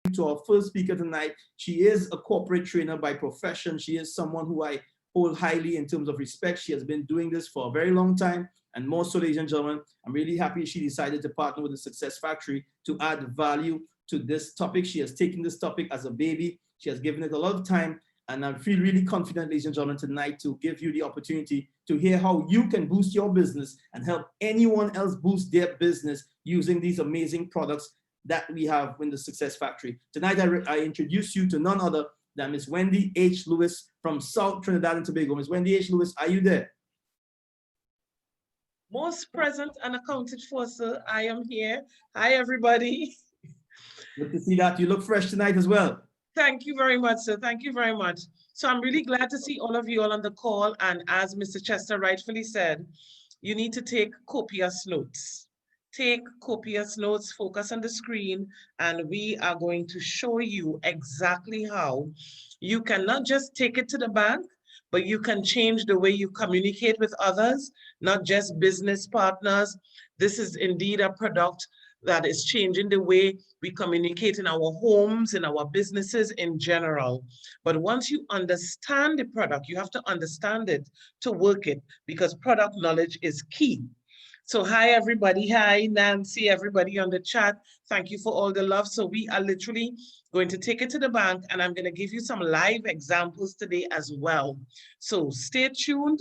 to our first speaker tonight. She is a corporate trainer by profession. She is someone who I hold highly in terms of respect. She has been doing this for a very long time. And more so, ladies and gentlemen, I'm really happy she decided to partner with the Success Factory to add value to this topic. She has taken this topic as a baby. She has given it a lot of time. And I feel really confident, ladies and gentlemen, tonight to give you the opportunity to hear how you can boost your business and help anyone else boost their business using these amazing products that we have in the Success Factory. Tonight, I introduce you to none other than Miss Wendy H. Lewis from South Trinidad and Tobago. Miss Wendy H. Lewis, are you there? Most present and accounted for, sir. I am here. Hi, everybody. Good to see that. You look fresh tonight as well. Thank you very much, sir. Thank you very much. So I'm really glad to see all of you all on the call. And as Mr. Chester rightfully said, you need to take copious notes. Take copious notes, focus on the screen, and we are going to show you exactly how you can not just take it to the bank, but you can change the way you communicate with others, not just business partners. This is indeed a product that is changing the way we communicate in our homes, in our businesses in general. But once you understand the product, you have to understand it to work it, because product knowledge is key. So hi, everybody. Hi, Nancy, everybody on the chat. Thank you for all the love. So we are literally going to take it to the bank, and I'm going to give you some live examples today as well. So stay tuned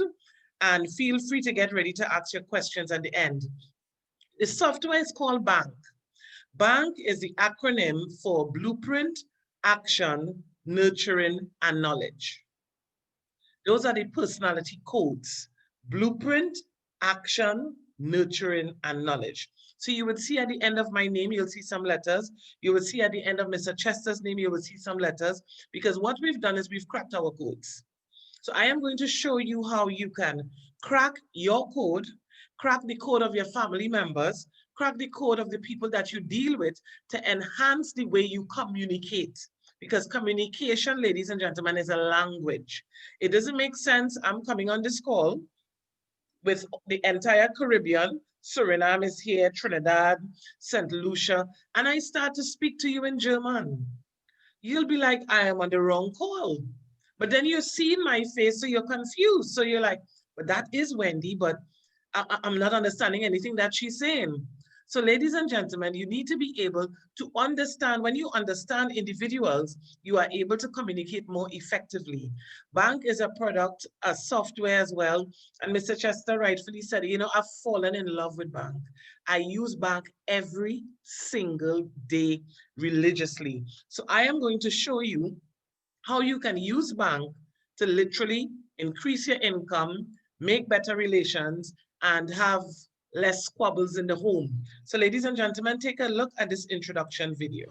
and feel free to get ready to ask your questions at the end. The software is called BANK. BANK is the acronym for Blueprint, Action, Nurturing, and Knowledge. Those are the personality codes. Blueprint, Action, Nurturing, and Knowledge. So you would see at the end of my name, you'll see some letters. You will see at the end of Mr. Chester's name, you will see some letters, because what we've done is we've cracked our codes. So I am going to show you how you can crack your code, crack the code of your family members, crack the code of the people that you deal with to enhance the way you communicate. Because communication, ladies and gentlemen, is a language. It doesn't make sense. I'm coming on this call with the entire Caribbean. Suriname is here, Trinidad, St. Lucia, and I start to speak to you in German. You'll be like, I am on the wrong call. But then you see my face, so you're confused. So you're like, but that is Wendy, but I'm not understanding anything that she's saying. So ladies and gentlemen, you need to be able to understand. When you understand individuals, you are able to communicate more effectively. BANK is a product, a software as well. And Mr. Chester rightfully said, you know, I've fallen in love with BANK. I use BANK every single day religiously. So I am going to show you how you can use BANK to literally increase your income, make better relations, and have less squabbles in the home. So ladies and gentlemen, take a look at this introduction video.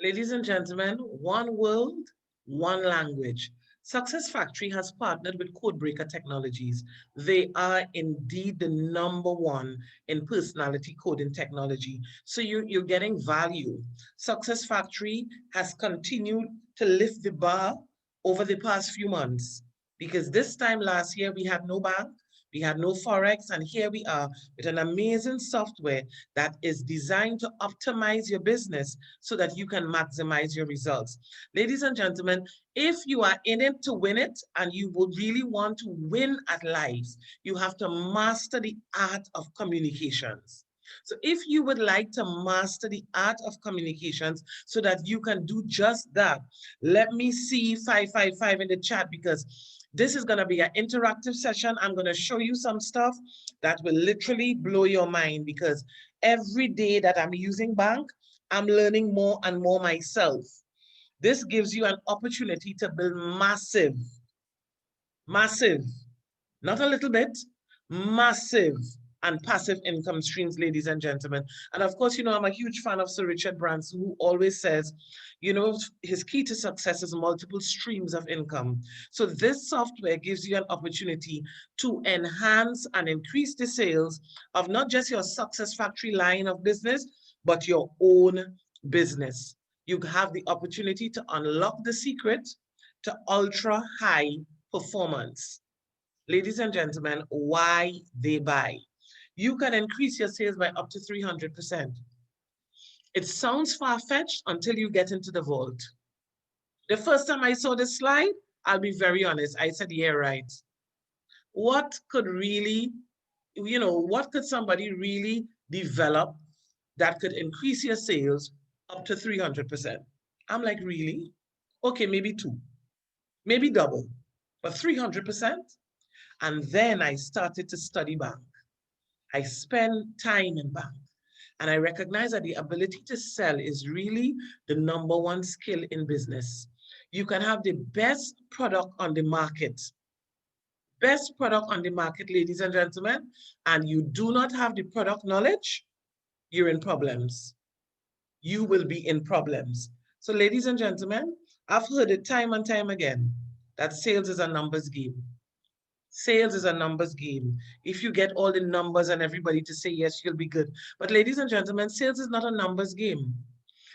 Ladies and gentlemen, one world, one language. Success Factory has partnered with Codebreaker Technologies. They are indeed the #1 in personality coding technology. So you're getting value. Success Factory has continued to lift the bar over the past few months, because this time last year we had no BANK, We had no Forex, and here we are with an amazing software that is designed to optimize your business so that you can maximize your results. Ladies and gentlemen, if you are in it to win it and you would really want to win at life, you have to master the art of communications. So if you would like to master the art of communications so that you can do just that, let me see 555 in the chat, because this is going to be an interactive session. I'm going to show you some stuff that will literally blow your mind, because every day that I'm using bank, I'm learning more and more myself. This gives you an opportunity to build massive, not a little bit, massive and passive income streams, ladies and gentlemen. And of course, you know, I'm a huge fan of Sir Richard Branson, who always says, you know, his key to success is multiple streams of income. So this software gives you an opportunity to enhance and increase the sales of not just your Success Factory line of business, but your own business. You have the opportunity to unlock the secret to ultra high performance. Ladies and gentlemen, why they buy? You can increase your sales by up to 300%. It sounds far-fetched until you get into the vault. The first time I saw this slide, I'll be very honest, I said, yeah, right. What could really, you know, what could somebody really develop that could increase your sales up to 300%? I'm like, really? Okay, maybe 2, maybe double, but 300%? And then I started to study bank. I spend time in bank, and I recognize that the ability to sell is really the #1 skill in business. You can have the best product on the market, ladies and gentlemen, and you do not have the product knowledge, you're in problems. You will be in problems. So ladies and gentlemen, I've heard it time and time again that sales is a numbers game. Sales is a numbers game. If you get all the numbers and everybody to say yes, you'll be good. But ladies and gentlemen, sales is not a numbers game.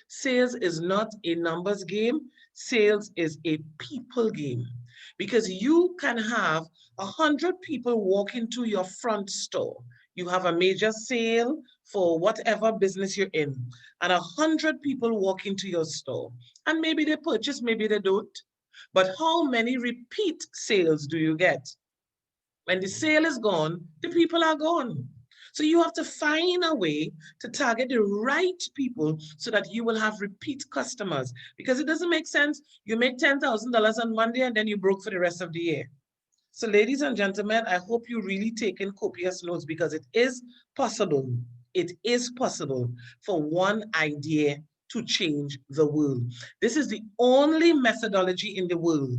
Sales is not a numbers game. Sales is a people game. Because you can have 100 people walk into your front store. You have a major sale for whatever business you're in, and 100 people walk into your store. And maybe they purchase, maybe they don't. But how many repeat sales do you get? When the sale is gone, the people are gone. So you have to find a way to target the right people so that you will have repeat customers. Because it doesn't make sense. You make $10,000 on Monday and then you broke for the rest of the year. So ladies and gentlemen, I hope you really take in copious notes, because it is possible. It is possible for one idea to change the world. This is the only methodology in the world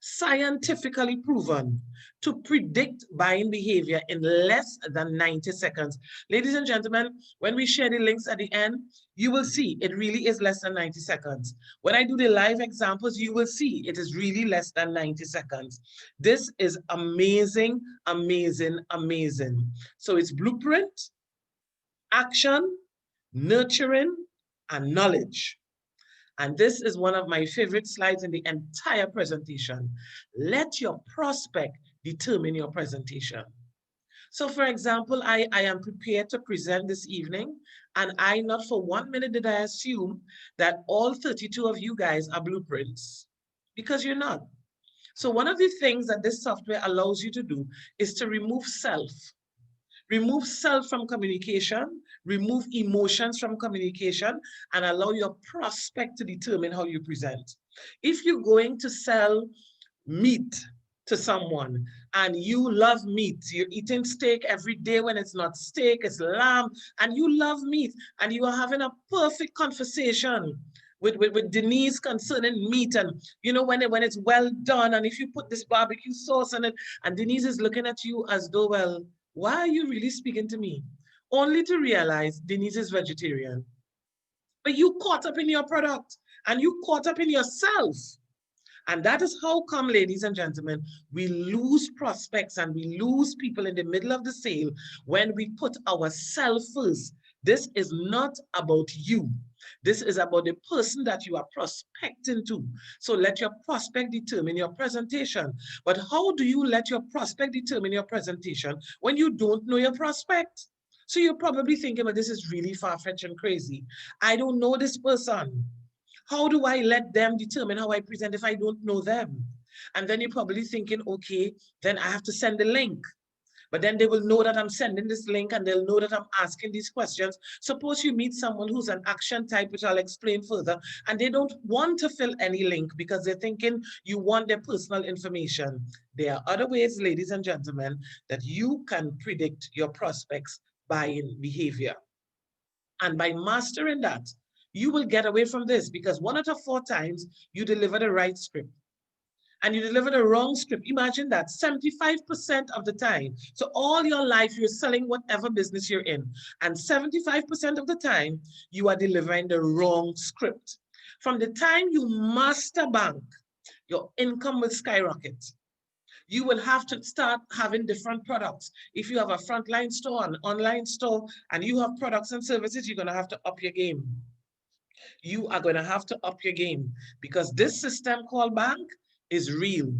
scientifically proven to predict buying behavior in less than 90 seconds. Ladies and gentlemen, when we share the links at the end, you will see it really is less than 90 seconds. When I do the live examples, you will see it is really less than 90 seconds. This is amazing, amazing, amazing. So it's blueprint, action, nurturing, and knowledge. And this is one of my favorite slides in the entire presentation. Let your prospect determine your presentation. So for example, I am prepared to present this evening, and I not for 1 minute did I assume that all 32 of you guys are blueprints, because you're not. So one of the things that this software allows you to do is to remove self. Remove self from communication, remove emotions from communication, and allow your prospect to determine how you present. If you're going to sell meat to someone and you love meat, you're eating steak every day when it's not steak, it's lamb, and you love meat, and you are having a perfect conversation with Denise concerning meat, and you know, when it's well done, and if you put this barbecue sauce on it, and Denise is looking at you as though, well, why are you really speaking to me? Only to realize Denise is vegetarian. But you caught up in your product and you caught up in yourself. And that is how come, ladies and gentlemen, we lose prospects and we lose people in the middle of the sale when we put ourselves first. This is not about you. This is about the person that you are prospecting to. So let your prospect determine your presentation. But how do you let your prospect determine your presentation when you don't know your prospect? So you're probably thinking, but this is really far-fetched and crazy. I don't know this person. How do I let them determine how I present if I don't know them? And then you're probably thinking, okay, then I have to send the link. But then they will know that I'm sending this link and they'll know that I'm asking these questions. Suppose you meet someone who's an action type, which I'll explain further, and they don't want to fill any link because they're thinking you want their personal information. There are other ways, ladies and gentlemen, that you can predict your prospects' buying behavior. And by mastering that, you will get away from this because 1 out of 4 times you deliver the right script and you deliver the wrong script. Imagine that 75% of the time. So all your life, you're selling whatever business you're in. And 75% of the time, you are delivering the wrong script. From the time you master bank, your income will skyrocket. You will have to start having different products. If you have a frontline store, an online store, and you have products and services, you're going to have to up your game. You are going to have to up your game because this system called bank is real.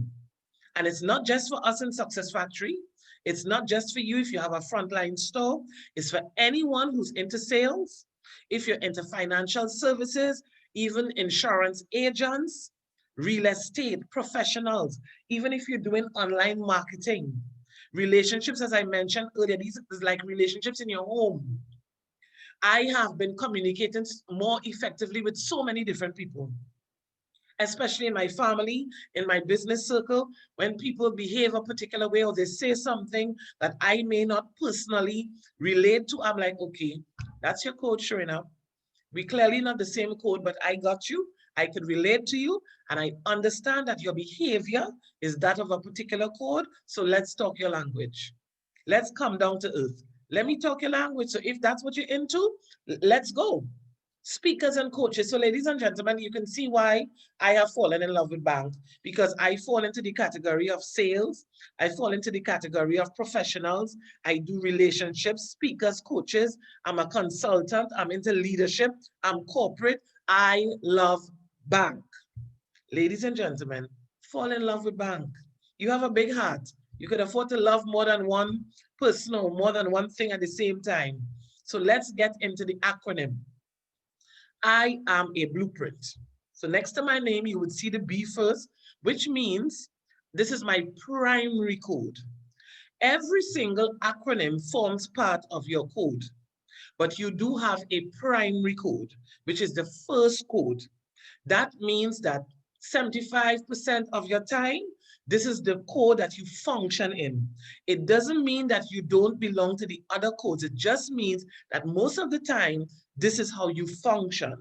And it's not just for us in Success Factory. It's not just for you if you have a frontline store. It's for anyone who's into sales, if you're into financial services, even insurance agents, real estate professionals, even if you're doing online marketing. Relationships, as I mentioned earlier, these is like relationships in your home. I have been communicating more effectively with so many different people, especially in my family, in my business circle. When people behave a particular way or they say something that I may not personally relate to, I'm like, okay, that's your code, sure enough. We clearly not the same code, but I got you. I could relate to you, and I understand that your behavior is that of a particular code. So let's talk your language. Let's come down to earth. Let me talk your language. So if that's what you're into, let's go. Speakers and coaches. So ladies and gentlemen, you can see why I have fallen in love with bank, because I fall into the category of sales. I fall into the category of professionals. I do relationships, speakers, coaches. I'm a consultant. I'm into leadership. I'm corporate. I love bank. Ladies and gentlemen, fall in love with bank. You have a big heart. You could afford to love more than one person or more than one thing at the same time. So let's get into the acronym. I am a blueprint. So next to my name, you would see the B first, which means this is my primary code. Every single acronym forms part of your code, but you do have a primary code, which is the first code. That means that 75% of your time, this is the code that you function in. It doesn't mean that you don't belong to the other codes. It just means that most of the time, this is how you function.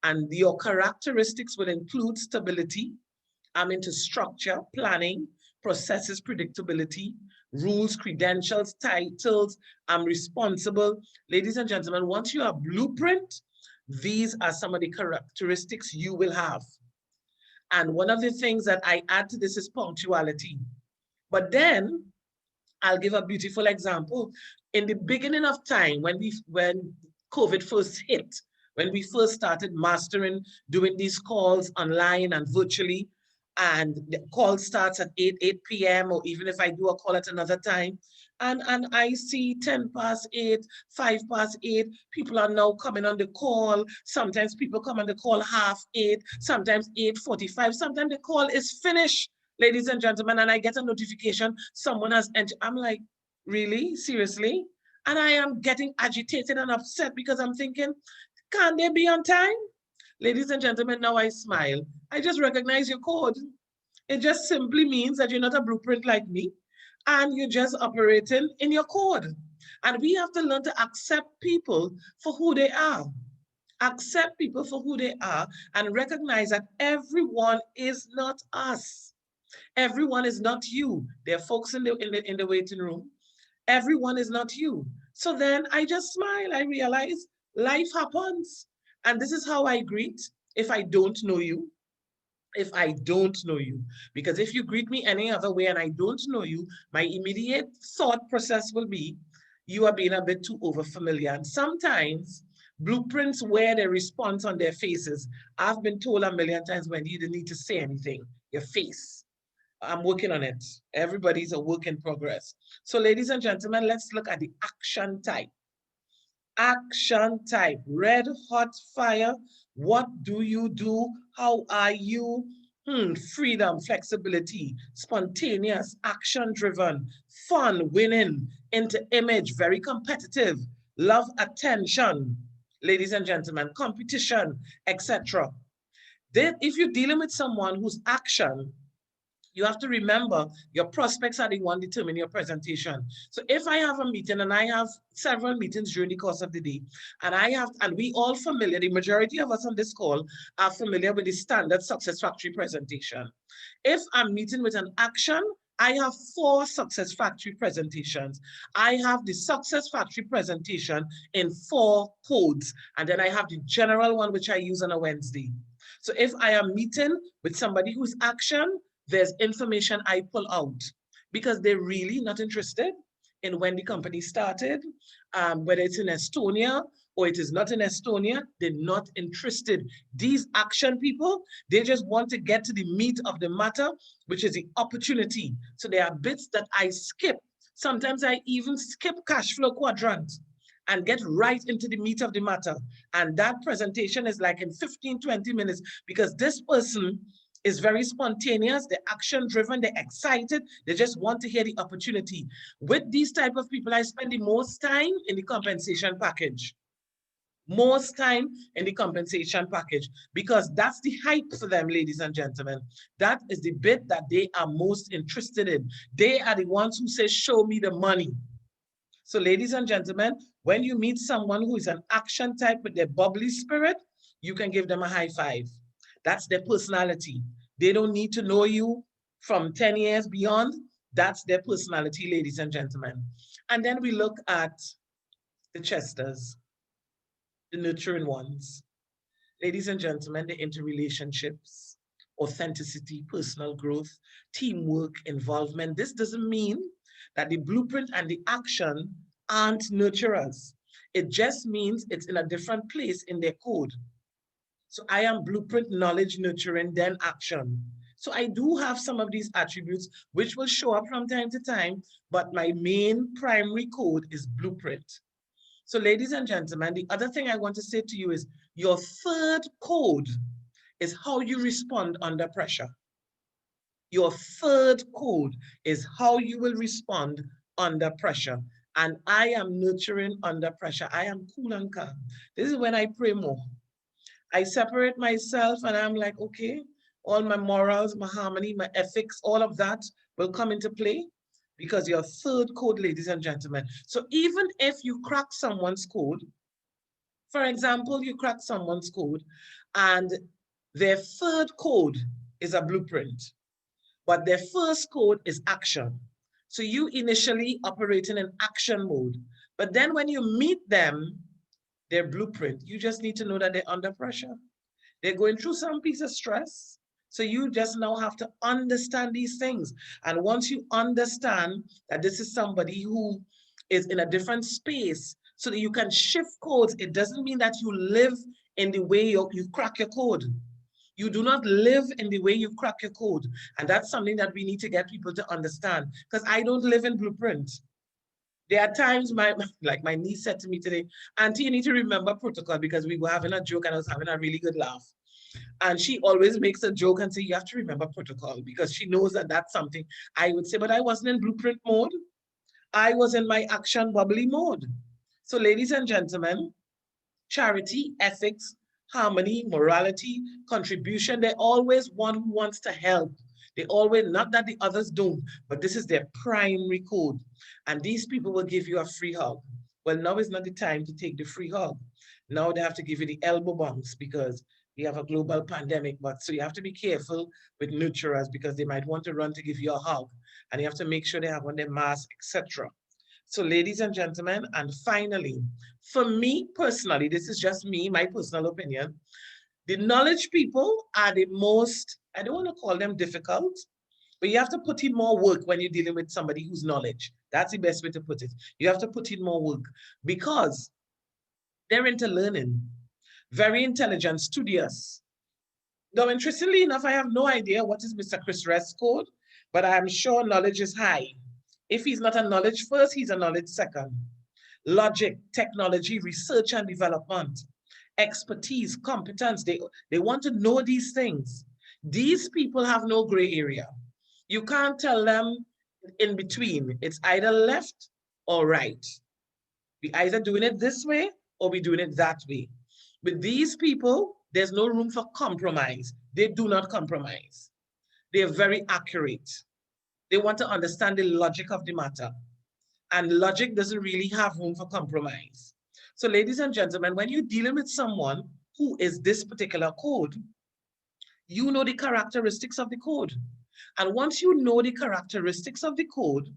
And your characteristics will include stability. I'm into structure, planning, processes, predictability, rules, credentials, titles. I'm responsible. Ladies and gentlemen, once you have blueprint, these are some of the characteristics you will have. And one of the things that I add to this is punctuality. But then I'll give a beautiful example. In the beginning of time, when COVID first hit, when we first started mastering, doing these calls online and virtually, and the call starts at 8 p.m. or even if I do a call at another time, and I see 10 past 8, 5 past 8, people are now coming on the call. Sometimes people come on the call 7:30, sometimes 8:45, sometimes the call is finished, ladies and gentlemen, and I get a notification, someone has entered. I'm like, really? Seriously? And I am getting agitated and upset because I'm thinking, can't they be on time? Ladies and gentlemen, now I smile. I just recognize your code. It just simply means that you're not a blueprint like me and you're just operating in your code. And we have to learn to accept people for who they are. Accept people for who they are and recognize that everyone is not us. Everyone is not you. There are folks in the waiting room. Everyone is not you. So then I just smile. I realize life happens. And this is how I greet if I don't know you. If I don't know you. Because if you greet me any other way and I don't know you, my immediate thought process will be, you are being a bit too overfamiliar. And sometimes blueprints wear their response on their faces. I've been told a million times, Wendy, you didn't need to say anything. Your face. I'm working on it. Everybody's a work in progress. So ladies and gentlemen, let's look at the action type. Action type, red hot fire. What do you do? How are you? Freedom, flexibility, spontaneous, action driven, fun, winning, into image, very competitive, love attention, ladies and gentlemen, competition, etc. Then if you're dealing with someone whose action, you have to remember your prospects are the one determining your presentation. So if I have a meeting, and I have several meetings during the course of the day, and we all familiar, the majority of us on this call are familiar with the standard success factory presentation. If I'm meeting with an action, I have 4 success factory presentations. I have the success factory presentation in 4 codes, and then I have the general one, which I use on a Wednesday. So if I am meeting with somebody who's action, there's information I pull out because they're really not interested in when the company started, whether it's in Estonia or it is not in Estonia, they're not interested. These action people, they just want to get to the meat of the matter, which is the opportunity. So there are bits that I skip. Sometimes I even skip cash flow quadrant and get right into the meat of the matter. And that presentation is like in 15, 20 minutes because this person is very spontaneous, they're action driven, they're excited, they just want to hear the opportunity. With these type of people, I spend the most time in the compensation package. Most time in the compensation package because that's the hype for them, ladies and gentlemen. That is the bit that they are most interested in. They are the ones who say, show me the money. So ladies and gentlemen, when you meet someone who is an action type with their bubbly spirit, you can give them a high five. That's their personality. They don't need to know you from 10 years beyond. That's their personality, ladies and gentlemen. And then we look at the Chesters, the nurturing ones. Ladies and gentlemen, they're into relationships, authenticity, personal growth, teamwork, involvement. This doesn't mean that the blueprint and the action aren't nurturers. It just means it's in a different place in their code. So I am blueprint, knowledge, nurturing, then action. So I do have some of these attributes which will show up from time to time, but my main primary code is blueprint. So ladies and gentlemen, the other thing I want to say to you is your third code is how you respond under pressure. Your third code is how you will respond under pressure. And I am nurturing under pressure. I am cool and calm. This is when I pray more. I separate myself and I'm like, okay, all my morals, my harmony, my ethics, all of that will come into play because your third code, ladies and gentlemen. So even if you crack someone's code, for example, you crack someone's code and their third code is a blueprint, but their first code is action. So you initially operating in action mode, but then when you meet them, their blueprint, you just need to know that they're under pressure. They're going through some piece of stress. So you just now have to understand these things. And once you understand that this is somebody who is in a different space so that you can shift codes, it doesn't mean that you live in the way you crack your code. You do not live in the way you crack your code. And that's something that we need to get people to understand because I don't live in blueprint. There are times like my niece said to me today, Auntie, you need to remember protocol because we were having a joke and I was having a really good laugh. And she always makes a joke and say, you have to remember protocol because she knows that that's something I would say, but I wasn't in blueprint mode. I was in my action bubbly mode. So ladies and gentlemen, charity, ethics, harmony, morality, contribution, they're always one who wants to help. They always, not that the others don't, but this is their primary code. And these people will give you a free hug. Well, now is not the time to take the free hug. Now they have to give you the elbow bumps because we have a global pandemic. But so you have to be careful with nurturers because they might want to run to give you a hug. And you have to make sure they have on their mask, etc. So ladies and gentlemen, and finally, for me personally, this is just me, my personal opinion, the knowledge people are the most, I don't want to call them difficult, but you have to put in more work when you're dealing with somebody who's knowledge. That's the best way to put it. You have to put in more work because they're into learning, very intelligent, studious. Though interestingly enough, I have no idea what is Mr. Chris Rest's code, but I'm sure knowledge is high. If he's not a knowledge first, he's a knowledge second. Logic, technology, research and development, expertise, competence. They want to know these things. These people have no gray area. You can't tell them in between. It's either left or right. We either doing it this way or we doing it that way. With these people, there's no room for compromise. They do not compromise. They are very accurate. They want to understand the logic of the matter. And logic doesn't really have room for compromise. So ladies and gentlemen, when you're dealing with someone who is this particular code, you know the characteristics of the code. And once you know the characteristics of the code,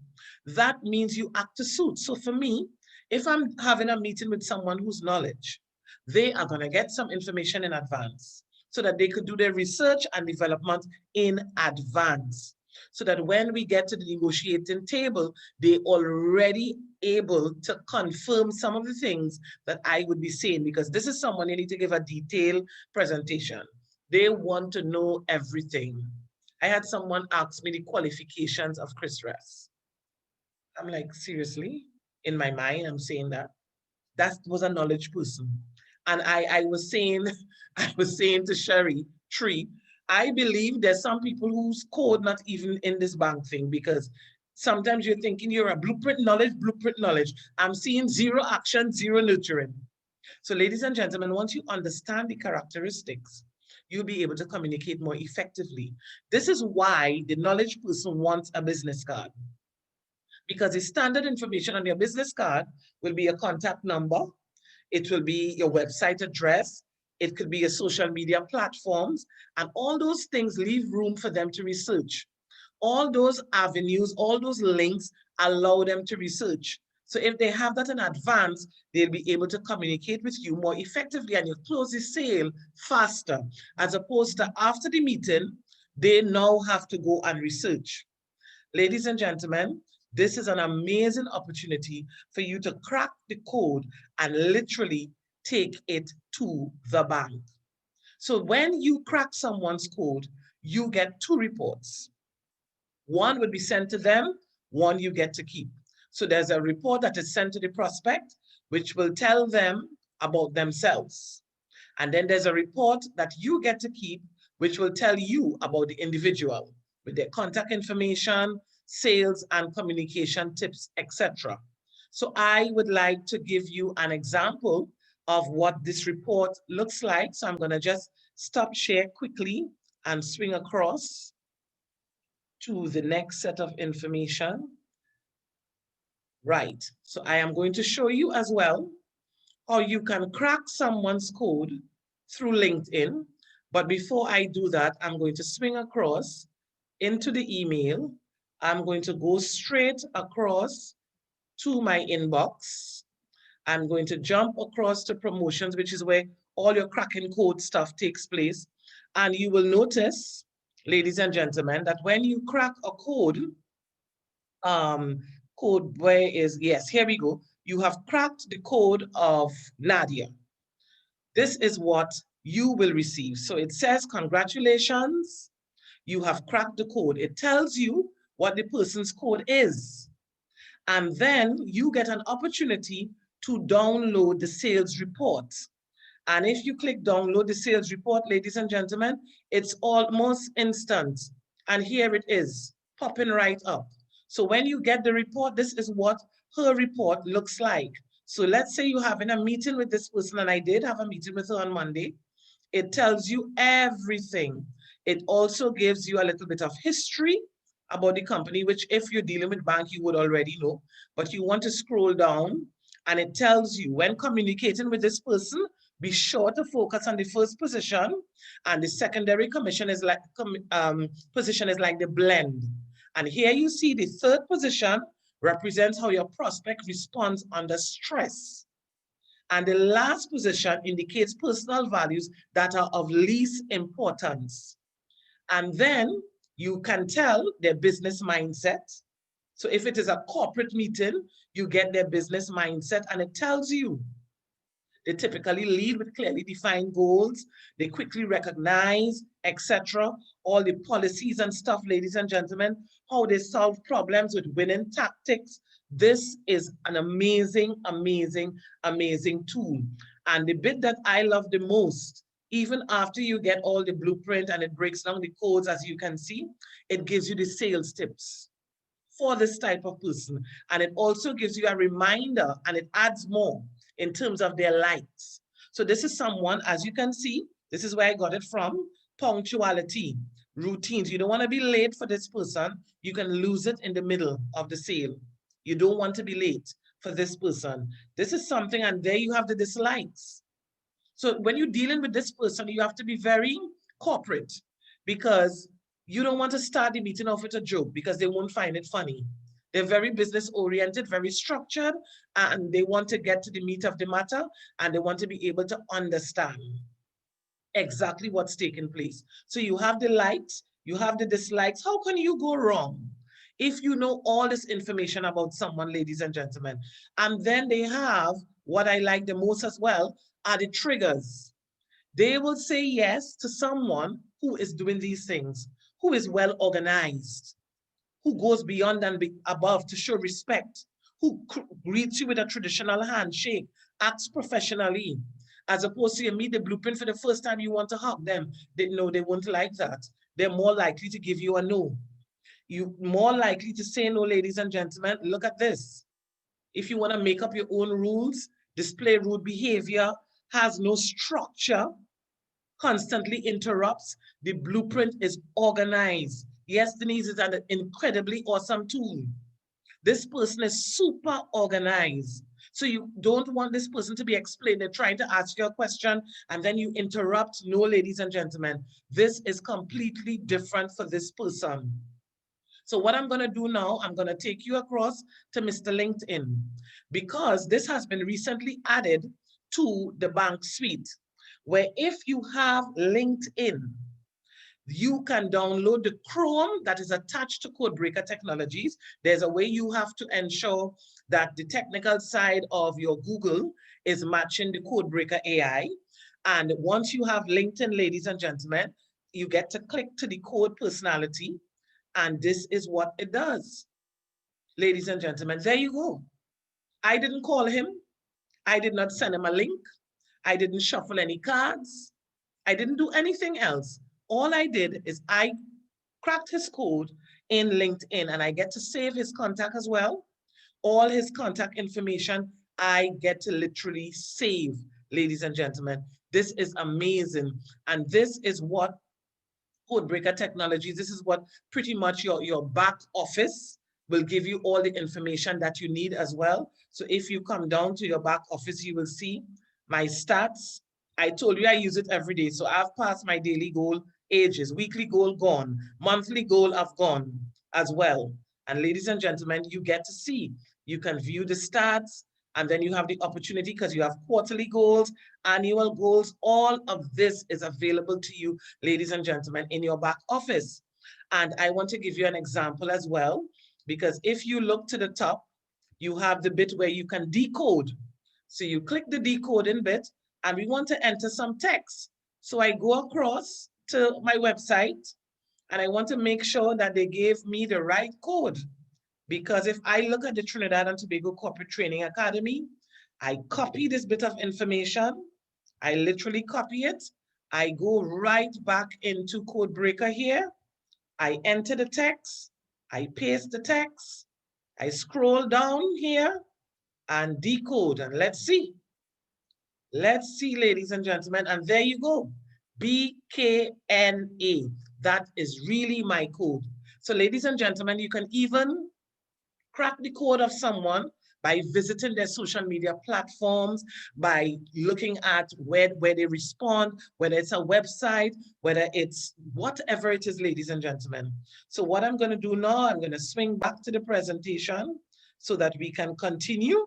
that means you act to suit. So for me, if I'm having a meeting with someone who's knowledge, they are going to get some information in advance so that they could do their research and development in advance. So that when we get to the negotiating table, they already able to confirm some of the things that I would be saying, because this is someone you need to give a detailed presentation. They want to know everything. I had someone ask me the qualifications of Chris Rest. I'm like, seriously? In my mind, I'm saying that. That was a knowledge person. And I was saying to Sherry Tree, I believe there's some people whose code not even in this bank thing, because sometimes you're thinking you're a blueprint knowledge. I'm seeing zero action, zero nurturing. So ladies and gentlemen, once you understand the characteristics, you'll be able to communicate more effectively. This is why the knowledge person wants a business card. Because the standard information on your business card will be your contact number, it will be your website address, it could be your social media platforms, and all those things leave room for them to research. All those avenues, all those links allow them to research. So if they have that in advance, they'll be able to communicate with you more effectively and you close the sale faster, as opposed to after the meeting, they now have to go and research. Ladies and gentlemen, this is an amazing opportunity for you to crack the code and literally take it to the bank. So when you crack someone's code, you get 2 reports. One will be sent to them, one you get to keep. So there's a report that is sent to the prospect, which will tell them about themselves. And then there's a report that you get to keep, which will tell you about the individual with their contact information, sales and communication tips, etc. So I would like to give you an example of what this report looks like. So I'm going to just stop share quickly and swing across to the next set of information. Right, so I am going to show you as well how you can crack someone's code through LinkedIn. But before I do that, I'm going to swing across into the email. I'm going to go straight across to my inbox. I'm going to jump across to promotions, which is where all your cracking code stuff takes place. And you will notice, ladies and gentlemen, that when you crack a code, where is, yes, here we go. You have cracked the code of Nadia. This is what you will receive. So it says, congratulations, you have cracked the code. It tells you what the person's code is. And then you get an opportunity to download the sales report. And if you click download the sales report, ladies and gentlemen, it's almost instant. And here it is, popping right up. So when you get the report, this is what her report looks like. So let's say you're having a meeting with this person, and I did have a meeting with her on Monday. It tells you everything. It also gives you a little bit of history about the company, which if you're dealing with bank, you would already know, but you want to scroll down and it tells you when communicating with this person, be sure to focus on the first position, and the secondary commission is like, position is like the blend. And here you see the third position represents how your prospect responds under stress. And the last position indicates personal values that are of least importance. And then you can tell their business mindset, So if it is a corporate meeting, you get their business mindset and it tells you. They typically lead with clearly defined goals. They quickly recognize, etc. All the policies and stuff, ladies and gentlemen, how they solve problems with winning tactics. This is an amazing, amazing, amazing tool. And the bit that I love the most, even after you get all the blueprint and it breaks down the codes, as you can see, it gives you the sales tips for this type of person. And it also gives you a reminder and it adds more in terms of their likes. So this is someone, as you can see, this is where I got it from, punctuality, routines. You don't want to be late for this person. You can lose it in the middle of the sale. You don't want to be late for this person. This is something, and there you have the dislikes. So when you're dealing with this person, you have to be very corporate because you don't want to start the meeting off with a joke because they won't find it funny. They're very business oriented, very structured, and they want to get to the meat of the matter and they want to be able to understand exactly what's taking place. So you have the likes, you have the dislikes. How can you go wrong if you know all this information about someone, ladies and gentlemen? And then they have what I like the most as well are the triggers. They will say yes to someone who is doing these things, who is well organized, who goes beyond and above to show respect, who greets you with a traditional handshake, acts professionally, as opposed to you meet the blueprint for the first time, you want to hug them. They know they won't like that. They're more likely to give you a no. You're more likely to say no, ladies and gentlemen. Look at this. If you want to make up your own rules, display rude behavior, has no structure, constantly interrupts, the blueprint is organized. Yes, Denise is an incredibly awesome tool. This person is super organized. So you don't want this person to be explained. They're trying to ask you a question and then you interrupt. No, ladies and gentlemen, this is completely different for this person. So what I'm going to do now, I'm going to take you across to Mr. LinkedIn because this has been recently added to the bank suite, where if you have LinkedIn, you can download the Chrome that is attached to Codebreaker Technologies. There's a way you have to ensure that the technical side of your Google is matching the Codebreaker AI. And once you have LinkedIn, ladies and gentlemen, you get to click to the code personality. And this is what it does. Ladies and gentlemen, there you go. I didn't call him. I did not send him a link. I didn't shuffle any cards. I didn't do anything else. All I did is I cracked his code in LinkedIn and I get to save his contact as well. All his contact information, I get to literally save, ladies and gentlemen. This is amazing. And this is what Codebreaker Technologies, this is what pretty much your back office will give you all the information that you need as well. So if you come down to your back office, you will see my stats. I told you I use it every day. So I've passed my daily goal ages, weekly goal gone, monthly goal I've gone as well. And ladies and gentlemen, you get to see, you can view the stats and then you have the opportunity because you have quarterly goals, annual goals. All of this is available to you, ladies and gentlemen, in your back office. And I want to give you an example as well, because if you look to the top, you have the bit where you can decode. So you click the decoding bit and we want to enter some text. So I go across to my website and I want to make sure that they gave me the right code. Because if I look at the Trinidad and Tobago Corporate Training Academy, I copy this bit of information. I literally copy it. I go right back into Codebreaker here. I enter the text. I paste the text. I scroll down here and decode. And let's see. Let's see, ladies and gentlemen. And there you go. BKNA. That is really my code. So ladies and gentlemen, you can even crack the code of someone by visiting their social media platforms, by looking at where they respond, whether it's a website, whether it's whatever it is, ladies and gentlemen. So what I'm going to do now, I'm going to swing back to the presentation so that we can continue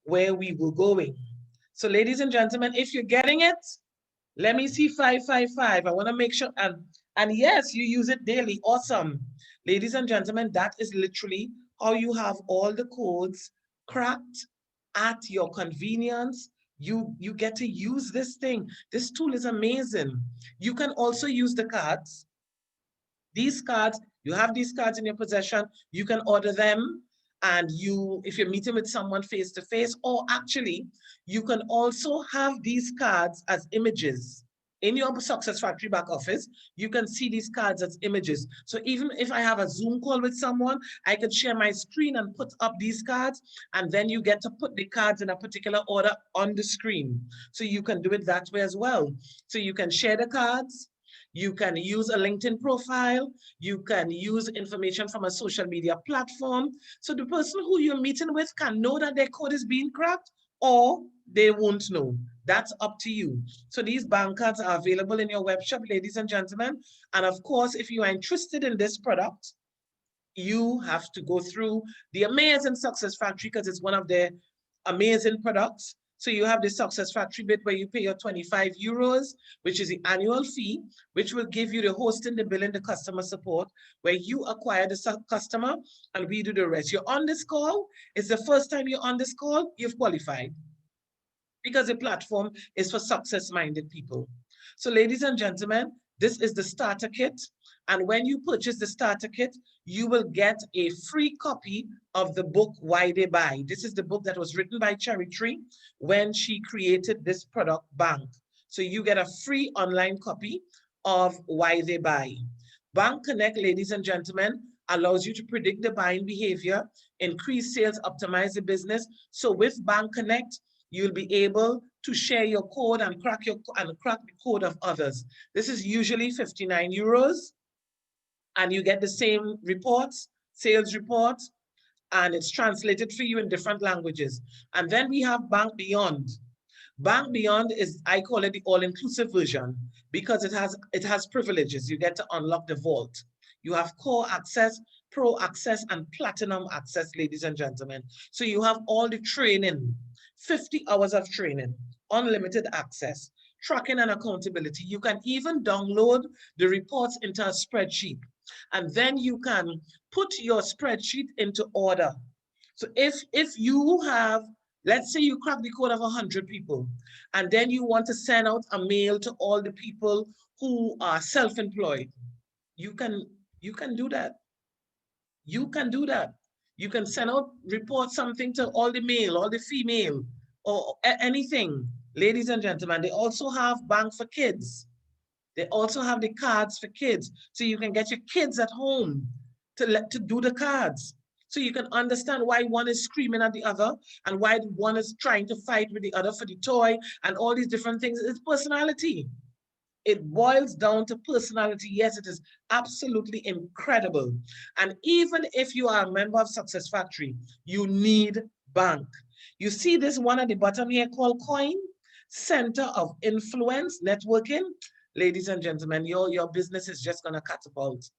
where we were going. So ladies and gentlemen, if you're getting it, let me see 555. I want to make sure, and And yes, you use it daily. Awesome. Ladies and gentlemen, that is literally how you have all the codes cracked at your convenience. You get to use this thing. This tool is amazing. You can also use the cards. These cards, you have these cards in your possession, you can order them, and if you're meeting with someone face to face, or actually, you can also have these cards as images. In your Success Factory back office, you can see these cards as images. So even if I have a Zoom call with someone, I could share my screen and put up these cards, and then you get to put the cards in a particular order on the screen. So you can do it that way as well. So you can share the cards, you can use a LinkedIn profile. You can use information from a social media platform. So the person who you're meeting with can know that their code is being cracked, or they won't know. That's up to you. So these bank cards are available in your web shop, ladies and gentlemen. And of course, if you are interested in this product, you have to go through the amazing Success Factory because it's one of their amazing products. So you have the Success Factory bit where you pay your 25 euros, which is the annual fee, which will give you the hosting, the billing, the customer support, where you acquire the customer and we do the rest. You're on this call. It's the first time you're on this call, you've qualified because the platform is for success-minded people. So ladies and gentlemen, this is the starter kit. And when you purchase the starter kit, you will get a free copy of the book, Why They Buy. This is the book that was written by Cherry Tree when she created this product bank. So you get a free online copy of Why They Buy. Bank Connect, ladies and gentlemen, allows you to predict the buying behavior, increase sales, optimize the business. So with Bank Connect, you'll be able to share your code and crack the code of others. This is usually 59 euros. And you get the same reports, sales reports, and it's translated for you in different languages. And then we have Bank Beyond. Bank Beyond is, I call it the all-inclusive version because it has privileges. You get to unlock the vault. You have core access, pro access, and platinum access, ladies and gentlemen. So you have all the training, 50 hours of training, unlimited access, tracking and accountability. You can even download the reports into a spreadsheet. And then you can put your spreadsheet into order. So if you have, let's say you crack the code of 100 people, and then you want to send out a mail to all the people who are self-employed, you can do that. You can do that. You can send out, report something to all the male, all the female, or anything. Ladies and gentlemen, they also have Bank for Kids. They also have the cards for kids. So you can get your kids at home to do the cards. So you can understand why one is screaming at the other and why one is trying to fight with the other for the toy and all these different things. It's personality. It boils down to personality. Yes, it is absolutely incredible. And even if you are a member of Success Factory, you need Bank. You see this one at the bottom here called Coin, Center of Influence Networking. Ladies and gentlemen, your business is just going to catapult.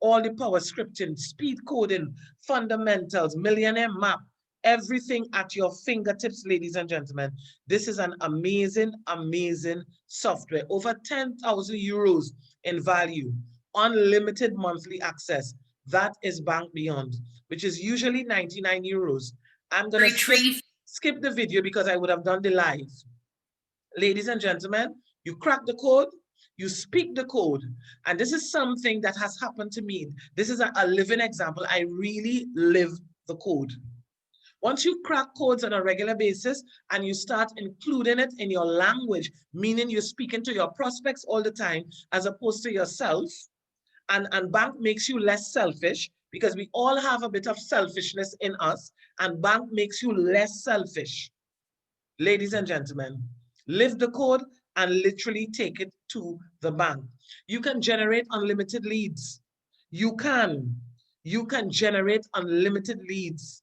All the power scripting, speed coding, fundamentals, millionaire map, everything at your fingertips, ladies and gentlemen. This is an amazing, amazing software. Over 10,000 euros in value, unlimited monthly access. That is Bank Beyond, which is usually 99 euros. I'm going to skip the video because I would have done the live. Ladies and gentlemen, you crack the code, you speak the code. And this is something that has happened to me. This is a living example. I really live the code. Once you crack codes on a regular basis and you start including it in your language, meaning you're speaking to your prospects all the time, as opposed to yourself, and Bank makes you less selfish because we all have a bit of selfishness in us, and Bank makes you less selfish. Ladies and gentlemen, live the code and literally take it to the bank. You can generate unlimited leads. You can generate unlimited leads.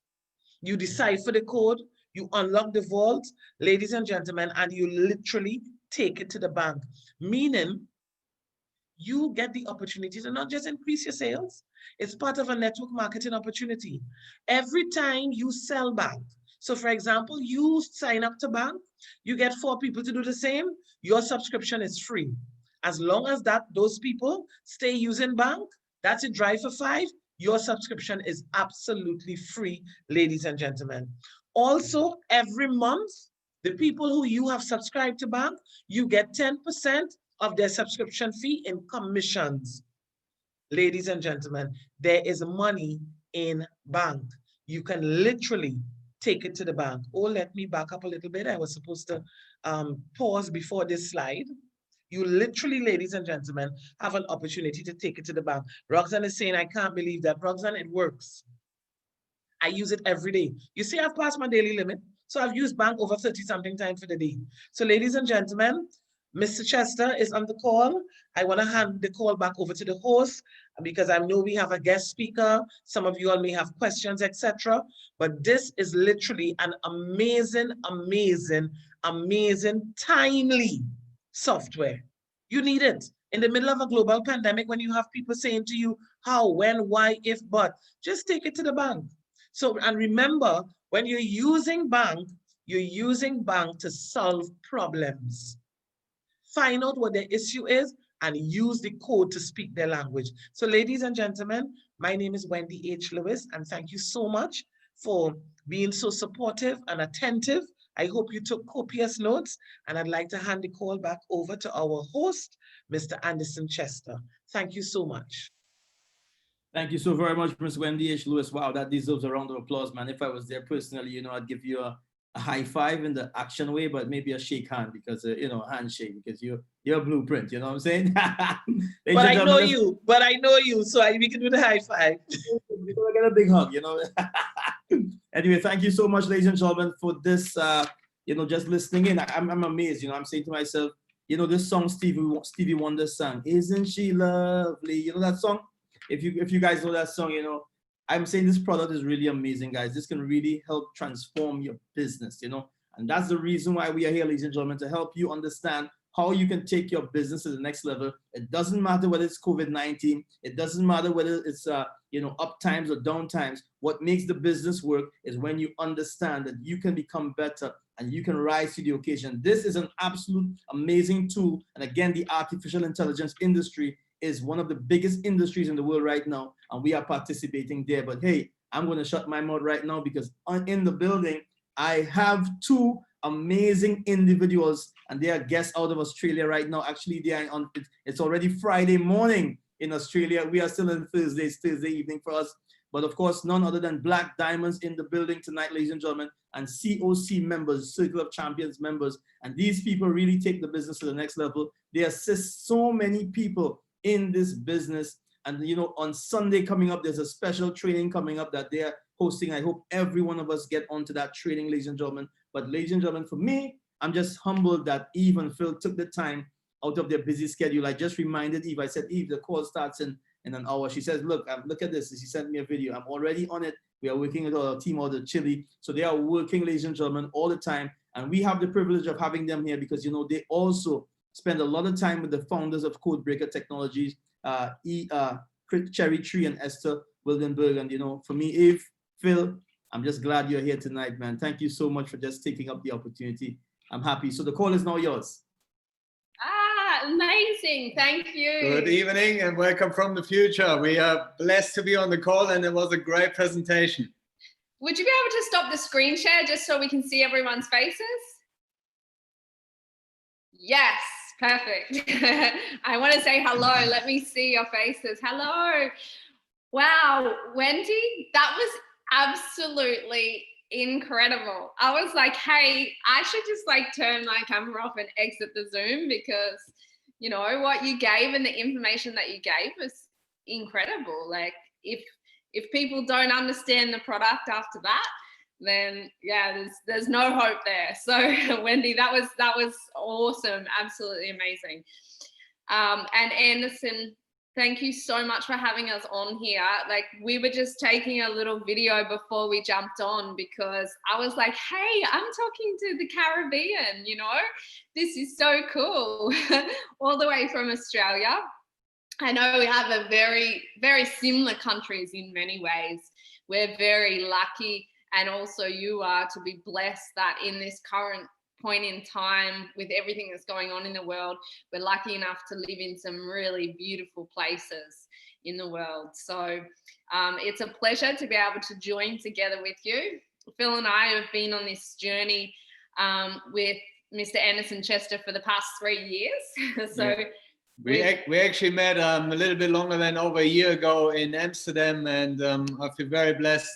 You decipher the code, you unlock the vault, ladies and gentlemen, and you literally take it to the bank. Meaning, you get the opportunity to not just increase your sales, it's part of a network marketing opportunity. Every time you sell Bank, so for example, you sign up to Bank, you get 4 people to do the same, your subscription is free. As long as those people stay using bank, that's a drive for 5, your subscription is absolutely free, ladies and gentlemen. Also, every month, the people who you have subscribed to bank, you get 10% of their subscription fee in commissions. Ladies and gentlemen, there is money in bank. You can literally take it to the bank. Oh, let me back up a little bit. I was supposed to pause before this slide. You literally, ladies and gentlemen, have an opportunity to take it to the bank. Roxanne is saying, I can't believe that. Roxanne, it works. I use it every day. You see, I've passed my daily limit. So I've used bank over 30-something times for the day. So ladies and gentlemen, Mr. Chester is on the call. I want to hand the call back over to the host because I know we have a guest speaker. Some of you all may have questions, etc. But this is literally an amazing, amazing, amazing, timely software. You need it. In the middle of a global pandemic, when you have people saying to you, how, when, why, if, but, just take it to the bank. So, and remember, when you're using bank to solve problems. Find out what the issue is and use the code to speak their language. So ladies and gentlemen, my name is Wendy H. Lewis, and thank you so much for being so supportive and attentive. I hope you took copious notes, and I'd like to hand the call back over to our host, Mr. Anderson Chester. Thank you so much. Thank you so very much, Ms. Wendy H. Lewis. Wow, that deserves a round of applause, man. If I was there personally, I'd give you a high five in the action way, but maybe a shake hand because, handshake, because you're a blueprint, you know what I'm saying? But I know you, so we can do the high five. We're gonna get a big hug, Anyway, thank you so much, ladies and gentlemen, for this, just listening in. I'm amazed, I'm saying to myself, this song Stevie Wonder sang, Isn't She Lovely? You know that song? If you guys know that song, I'm saying this product is really amazing, guys. This can really help transform your business, and that's the reason why we are here, ladies and gentlemen, to help you understand how you can take your business to the next level. It doesn't matter whether it's COVID-19. It doesn't matter whether it's, up times or down times. What makes the business work is when you understand that you can become better and you can rise to the occasion. This is an absolute amazing tool. And again, the artificial intelligence industry is one of the biggest industries in the world right now, and we are participating there. But hey, I'm going to shut my mouth right now because in the building, I have 2 amazing individuals, and they are guests out of Australia right now. Actually, they are it's already Friday morning in Australia. We are still in Thursday evening for us. But of course, none other than Black Diamonds in the building tonight, ladies and gentlemen, and COC members, Circle of Champions members. And these people really take the business to the next level. They assist so many people in this business. And on Sunday coming up, there's a special training coming up that they are hosting. I hope every one of us get onto that training, ladies and gentlemen. But ladies and gentlemen, for me, I'm just humbled that Eve and Phil took the time out of their busy schedule. I just reminded Eve, I said, Eve, the call starts in an hour. She says, look at this. She sent me a video. I'm already on it. We are working with our team out of Chile. So they are working, ladies and gentlemen, all the time. And we have the privilege of having them here because, they also spend a lot of time with the founders of Codebreaker Technologies, Cherry Tree and Esther Wildenberg. And, for me, Eve, Phil, I'm just glad you're here tonight, man. Thank you so much for just taking up the opportunity. I'm happy. So the call is now yours. Amazing. Thank you. Good evening and welcome from the future. We are blessed to be on the call and it was a great presentation. Would you be able to stop the screen share just so we can see everyone's faces? Yes, perfect. I want to say hello. Let me see your faces. Hello. Wow, Wendy, that was absolutely incredible. I was like, hey, I should just turn my camera off and exit the Zoom because what you gave and the information that you gave was incredible. If people don't understand the product after that, then yeah, there's no hope there. So Wendy, that was awesome, absolutely amazing. And Anderson, thank you so much for having us on here. We were just taking a little video before we jumped on because I was like, hey, I'm talking to the Caribbean, this is so cool. All the way from Australia. I know we have a very, very similar countries in many ways. We're very lucky, and also you are, to be blessed that in this current point in time with everything that's going on in the world, we're lucky enough to live in some really beautiful places in the world. So it's a pleasure to be able to join together with you. Phil and I have been on this journey with Mr. Anderson Chester for the past 3 years. So yeah. We actually met a little bit longer than over a year ago in Amsterdam, and I feel very blessed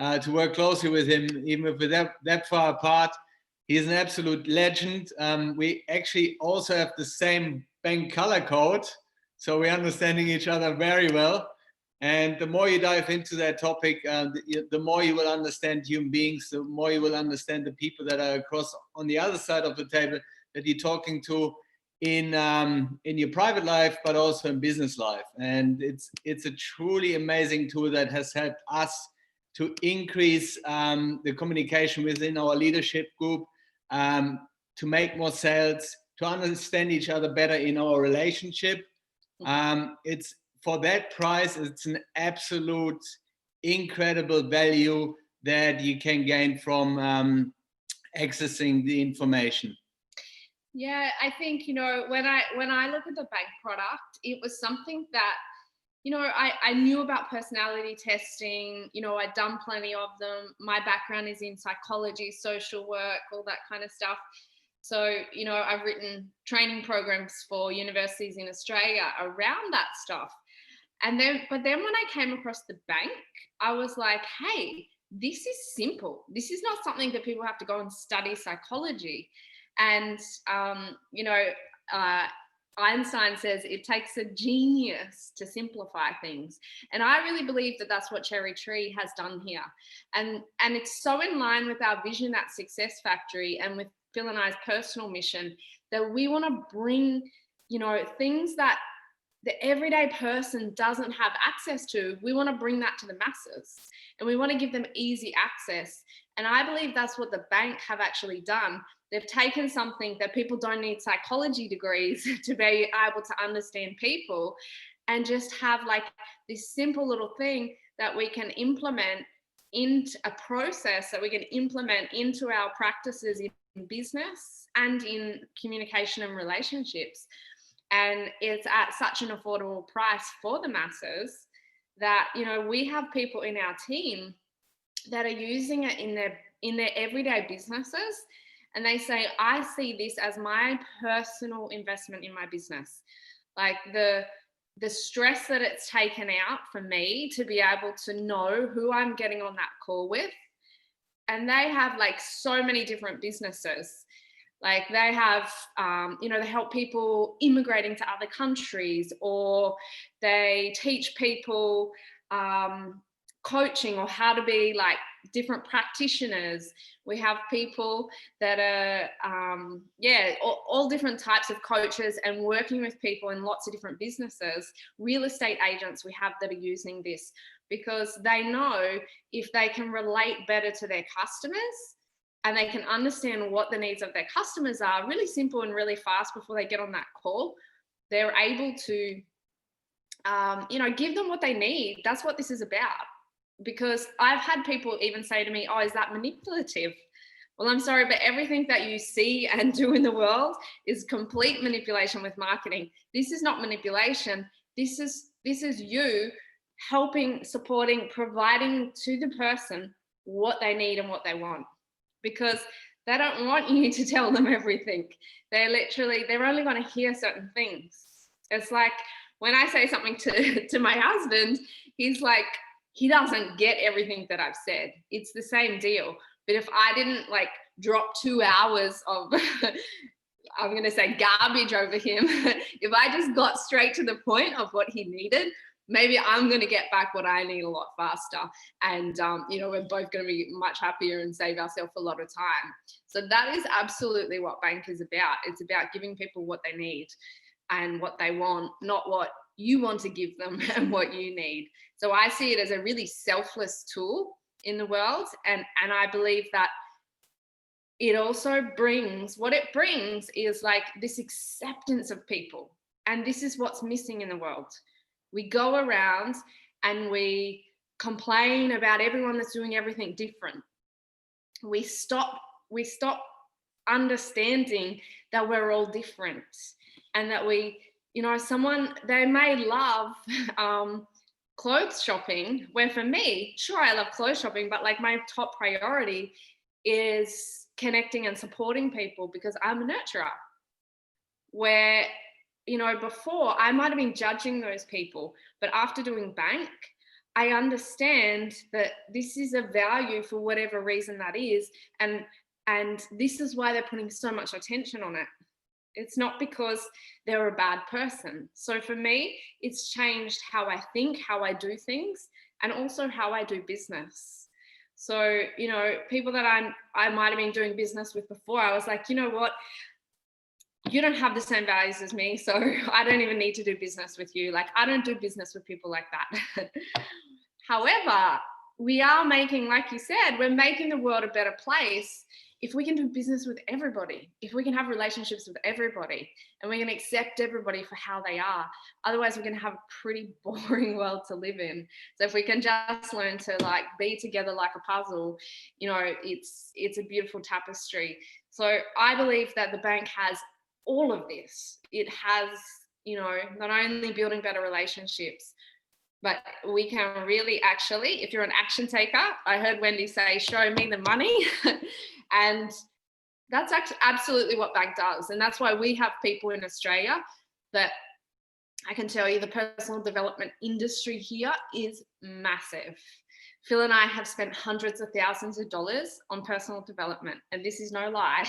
to work closely with him, even if we're that far apart. He's an absolute legend. We actually also have the same bank color code, so we're understanding each other very well. And the more you dive into that topic, the more you will understand human beings, the more you will understand the people that are across on the other side of the table that you're talking to in your private life, but also in business life. And it's a truly amazing tool that has helped us to increase the communication within our leadership group, to make more sales, to understand each other better in our relationship. It's for that price, it's an absolute incredible value that you can gain from accessing the information. Yeah, I think, you know, when I look at the bank product, it was something that, you know, I knew about personality testing. You know, I'd done plenty of them. My background is in psychology, social work, all that kind of stuff. So, you know, I've written training programs for universities in Australia around that stuff. But then when I came across the bank, I was like, hey, this is simple. This is not something that people have to go and study psychology. And, you know, Einstein says it takes a genius to simplify things. And I really believe that that's what Cherry Tree has done here. And it's so in line with our vision at Success Factory and with Phil and I's personal mission that we want to bring, you know, things that the everyday person doesn't have access to. We want to bring that to the masses, and we want to give them easy access. And I believe that's what the bank have actually done. They've taken something that people don't need psychology degrees to be able to understand people, and just have like this simple little thing that we can implement into a process that we can implement into our practices in business and in communication and relationships. And it's at such an affordable price for the masses that, you know, we have people in our team that are using it in their everyday businesses. And they say, I see this as my personal investment in my business. Like the stress that it's taken out for me to be able to know who I'm getting on that call with. And they have like so many different businesses. Like they have, you know, they help people immigrating to other countries, or they teach people coaching or how to be like different practitioners. We have people that are, all different types of coaches and working with people in lots of different businesses. Real estate agents we have that are using this because they know if they can relate better to their customers and they can understand what the needs of their customers are really simple and really fast before they get on that call, they're able to, give them what they need. That's what this is about. Because I've had people even say to me, oh, is that manipulative? Well, I'm sorry, but everything that you see and do in the world is complete manipulation with marketing. This is not manipulation. This is you helping, supporting, providing to the person what they need and what they want. Because they don't want you to tell them everything. They're only going to hear certain things. It's like when I say something to my husband, he's like, he doesn't get everything that I've said. It's the same deal. But if I didn't like drop 2 hours of, I'm going to say garbage over him, if I just got straight to the point of what he needed, maybe I'm going to get back what I need a lot faster. And, we're both going to be much happier and save ourselves a lot of time. So that is absolutely what bank is about. It's about giving people what they need and what they want, not what you want to give them and what you need. So I see it as a really selfless tool in the world. And I believe that it also brings is like this acceptance of people. And this is what's missing in the world. We go around and we complain about everyone that's doing everything different. We stop understanding that we're all different, and that we, you know, they may love clothes shopping, where for me, sure, I love clothes shopping, but like my top priority is connecting and supporting people, because I'm a nurturer. Where, you know, before I might have been judging those people, but after doing bank, I understand that this is a value for whatever reason that is. And this is why they're putting so much attention on it. It's not because they're a bad person. So for me, it's changed how I think, how I do things, and also how I do business. So, you know, people that I might have been doing business with before, I was like, you know what? You don't have the same values as me, so I don't even need to do business with you. Like, I don't do business with people like that. However, we are making, like you said, we're making the world a better place if we can do business with everybody, if we can have relationships with everybody, and we can accept everybody for how they are. Otherwise, we're going to have a pretty boring world to live in. So if we can just learn to like be together like a puzzle, you know, it's a beautiful tapestry. So I believe that the bank has all of this. It has, you know, not only building better relationships, but we can really actually, if you're an action taker, I heard Wendy say, show me the money. And that's actually absolutely what bank does. And that's why we have people in Australia that I can tell you the personal development industry here is massive. Phil and I have spent hundreds of thousands of dollars on personal development, and this is no lie.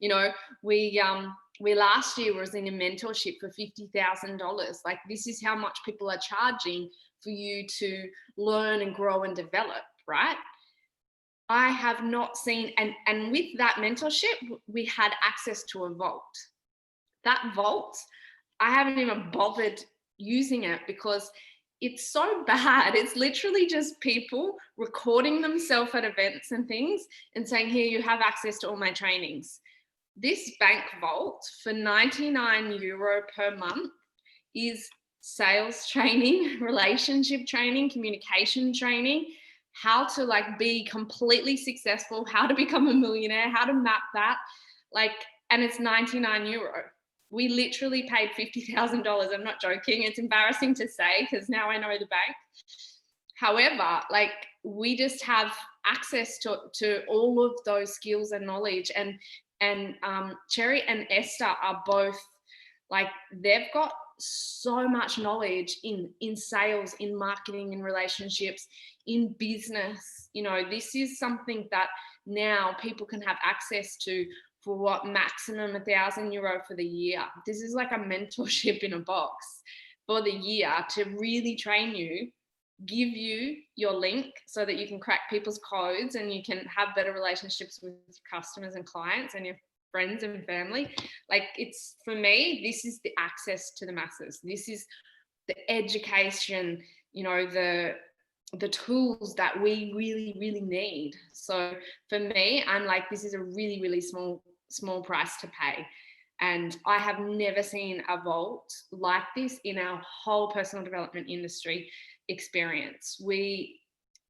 You know, we last year was in a mentorship for $50,000. Like, this is how much people are charging for you to learn and grow and develop, right? I have not seen, and with that mentorship, we had access to a vault. That vault, I haven't even bothered using it because it's so bad. It's literally just people recording themselves at events and things and saying, here, you have access to all my trainings. This bank vault for €99 per month is sales training, relationship training, communication training, how to like be completely successful, how to become a millionaire, how to map that, like, and it's €99. We literally paid $50,000. I'm not joking. It's embarrassing to say because now I know the bank. However, like, we just have access to all of those skills and knowledge. And Cherry and Esther are both like, they've got so much knowledge in sales, in marketing, in relationships, in business. You know, this is something that now people can have access to for what, maximum €1,000 for the year. This is like a mentorship in a box for the year to really train you, give you your link so that you can crack people's codes and you can have better relationships with customers and clients and your friends and family. Like, it's, for me, this is the access to the masses. This is the education, you know, the tools that we really, really need. So for me, I'm like, this is a really, really small price to pay. And I have never seen a vault like this in our whole personal development industry experience. We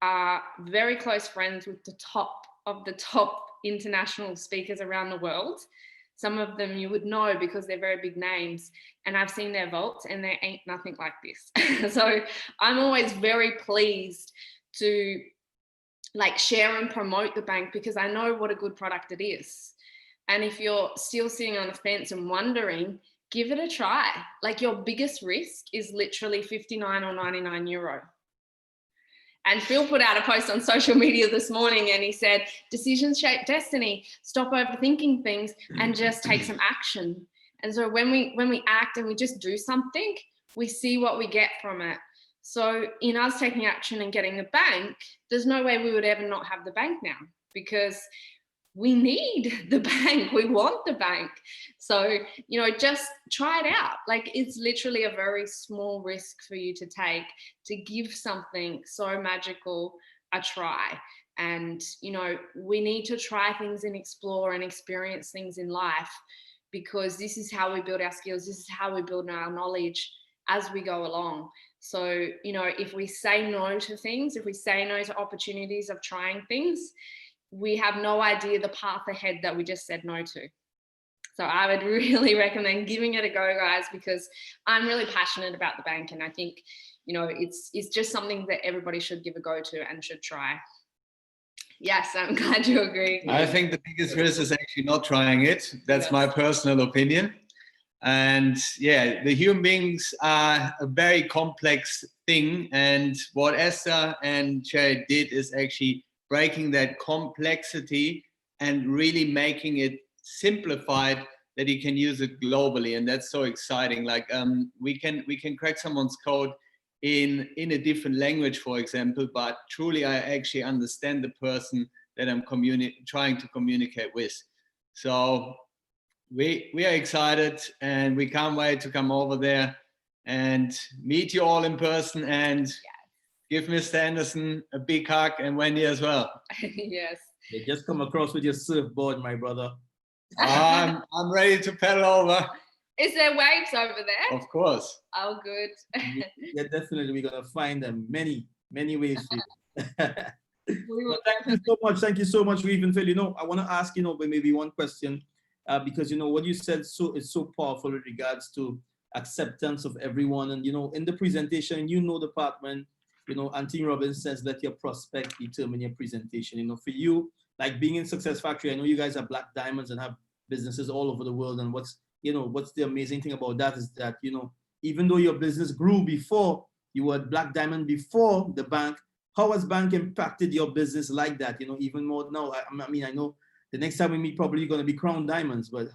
are very close friends with the top of the top international speakers around the world. Some of them you would know because they're very big names, and I've seen their vaults and there ain't nothing like this. So I'm always very pleased to like share and promote the bank because I know what a good product it is. And if you're still sitting on the fence and wondering, give it a try. Like, your biggest risk is literally €59 or €99. And Phil put out a post on social media this morning and he said, decisions shape destiny. Stop overthinking things and just take some action. And so when we act and we just do something, we see what we get from it. So in us taking action and getting the bank, there's no way we would ever not have the bank now, because we need the bank. We want the bank. So, you know, just try it out. Like, it's literally a very small risk for you to take to give something so magical a try. And, you know, we need to try things and explore and experience things in life, because this is how we build our skills. This is how we build our knowledge as we go along. So, you know, if we say no to things, if we say no to opportunities of trying things, we have no idea the path ahead that we just said no to. So I would really recommend giving it a go, guys, because I'm really passionate about the bank, and I think, you know, it's just something that everybody should give a go to and should try. Yes, I'm glad you agree. I think the biggest risk is actually not trying it. That's Yes. my personal opinion. And yeah, the human beings are a very complex thing. And what Esther and Jared did is actually breaking that complexity and really making it simplified that you can use it globally. And that's so exciting. Like we can crack someone's code in a different language, for example, but truly I actually understand the person that I'm trying to communicate with. So we are excited, and we can't wait to come over there and meet you all in person, and give Mr. Anderson a big hug, and Wendy as well. Yes. You just come across with your surfboard, my brother. I'm ready to paddle over. Is there waves over there? Of course. Oh, good. Yeah, definitely. We're gonna find them many ways for you. We will Thank you so much. Thank you so much, Reeve. You know, I want to ask, you know, maybe one question, because, you know, what you said is so powerful with regards to acceptance of everyone. And, you know, in the presentation, you know, the part when, you know, Anthony Robbins says, let your prospect determine your presentation. You know, for you, like being in Success Factory, I know you guys are Black Diamonds and have businesses all over the world. And what's the amazing thing about that is that, you know, even though your business grew before, you were Black Diamond before the bank, how has bank impacted your business like that? You know, even more now. I mean, I know the next time we meet, probably going to be Crown Diamonds, but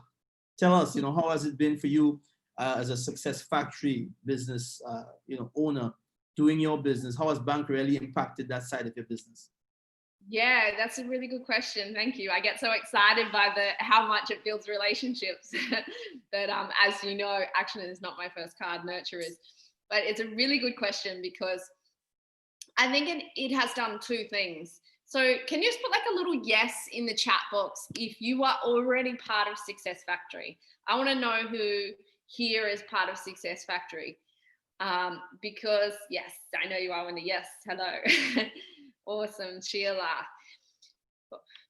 tell us, you know, how has it been for you as a Success Factory business, you know, owner, doing your business? How has bank really impacted that side of your business? Yeah, that's a really good question. Thank you. I get so excited by how much it builds relationships. But as you know, action is not my first card, nurture is. But it's a really good question, because I think it has done two things. So can you just put like a little yes in the chat box if you are already part of Success Factory? I want to know who here is part of Success Factory. Because yes, I know you are, Wendy. Yes, hello. Awesome. Sheila,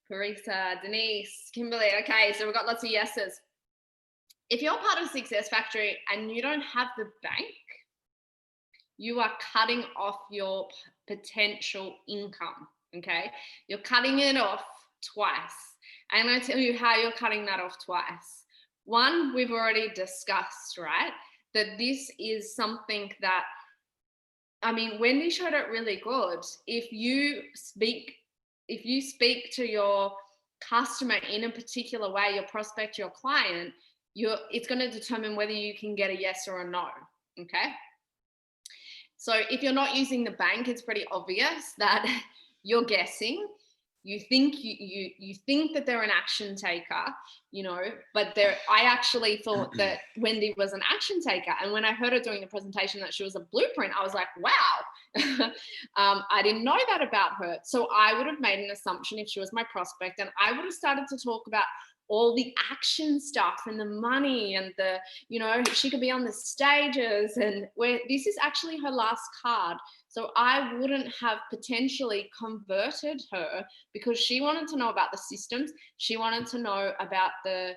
Parisa, Denise, Kimberly. Okay, so we've got lots of yeses. If you're part of Success Factory and you don't have the bank, you are cutting off your potential income, okay? You're cutting it off twice. And I tell you how you're cutting that off twice. One, we've already discussed, right? That this is something that, I mean, Wendy showed it really good. If you speak to your customer in a particular way, your prospect, your client, it's going to determine whether you can get a yes or a no, okay? So if you're not using the bank, it's pretty obvious that you're guessing. You think you think that they're an action taker, you know, but I actually thought that Wendy was an action taker. And when I heard her doing the presentation that she was a blueprint, I was like, wow, I didn't know that about her. So I would have made an assumption if she was my prospect, and I would have started to talk about all the action stuff and the money and the, you know, she could be on the stages, and where this is actually her last card. So I wouldn't have potentially converted her, because she wanted to know about the systems. She wanted to know about the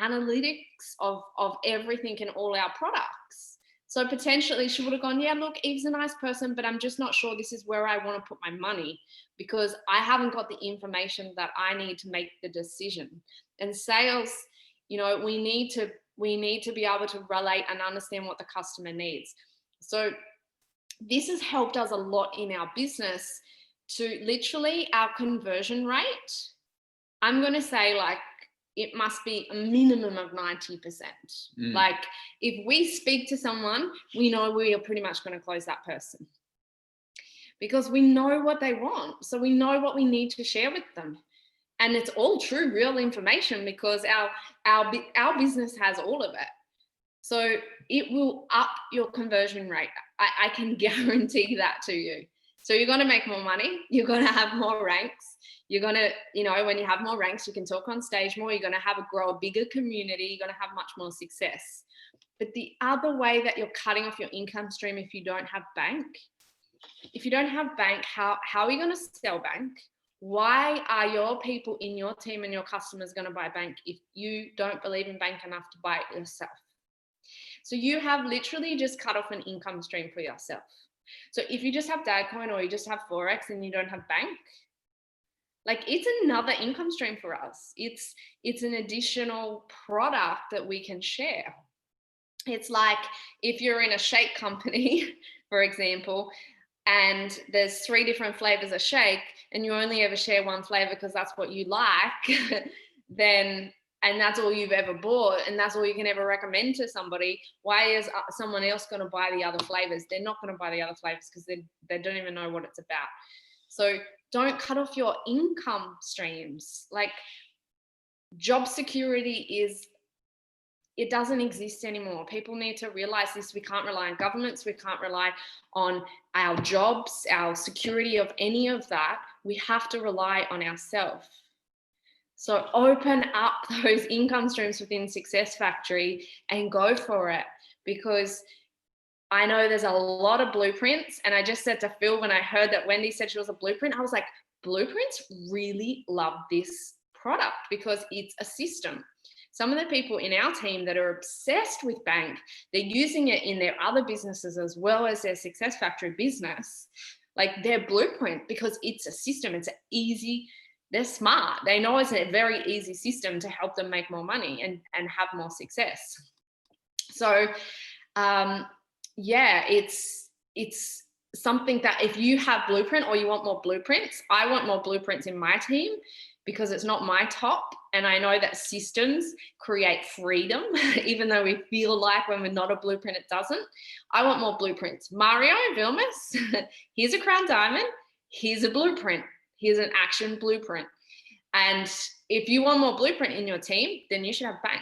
analytics of everything in all our products. So potentially she would have gone, yeah, look, Eve's a nice person, but I'm just not sure this is where I want to put my money, because I haven't got the information that I need to make the decision. And sales, you know, we need to be able to relate and understand what the customer needs. So this has helped us a lot in our business to literally our conversion rate. I'm going to say, like, it must be a minimum of 90%. Like, if we speak to someone, we know we are pretty much going to close that person, because we know what they want. So we know what we need to share with them. And it's all true, real information, because our business has all of it. So it will up your conversion rate. I can guarantee that to you. So you're going to make more money. You're going to have more ranks. You're going to, you know, when you have more ranks, you can talk on stage more. You're going to grow a bigger community. You're going to have much more success. But the other way that you're cutting off your income stream, if you don't have bank, how are you going to sell bank? Why are your people in your team and your customers going to buy bank if you don't believe in bank enough to buy it yourself? So you have literally just cut off an income stream for yourself. So if you just have Dadcoin or you just have Forex and you don't have bank, like it's another income stream for us. It's an additional product that we can share. It's like if you're in a shake company, for example, and there's 3 different flavors of shake and you only ever share one flavor because that's what you like, then, and that's all you've ever bought and that's all you can ever recommend to somebody, why is someone else going to buy the other flavors? They're not going to buy the other flavors because they don't even know what it's about. So don't cut off your income streams. Like job security it doesn't exist anymore. People need to realize this. We can't rely on governments. We can't rely on our jobs, our security of any of that. We have to rely on ourselves. So open up those income streams within Success Factory and go for it, because I know there's a lot of blueprints. And I just said to Phil, when I heard that Wendy said she was a blueprint, I was like, blueprints really love this product because it's a system. Some of the people in our team that are obsessed with bank, they're using it in their other businesses as well as their Success Factory business, like their blueprint, because it's a system. It's easy. They're smart. They know it's a very easy system to help them make more money and have more success. So, yeah, it's something that if you have blueprint or you want more blueprints, I want more blueprints in my team because it's not my top. And I know that systems create freedom, even though we feel like when we're not a blueprint, it doesn't. I want more blueprints. Mario Vilmas, here's a crown diamond. Here's a blueprint. Here's an action blueprint. And if you want more blueprint in your team, then you should have bank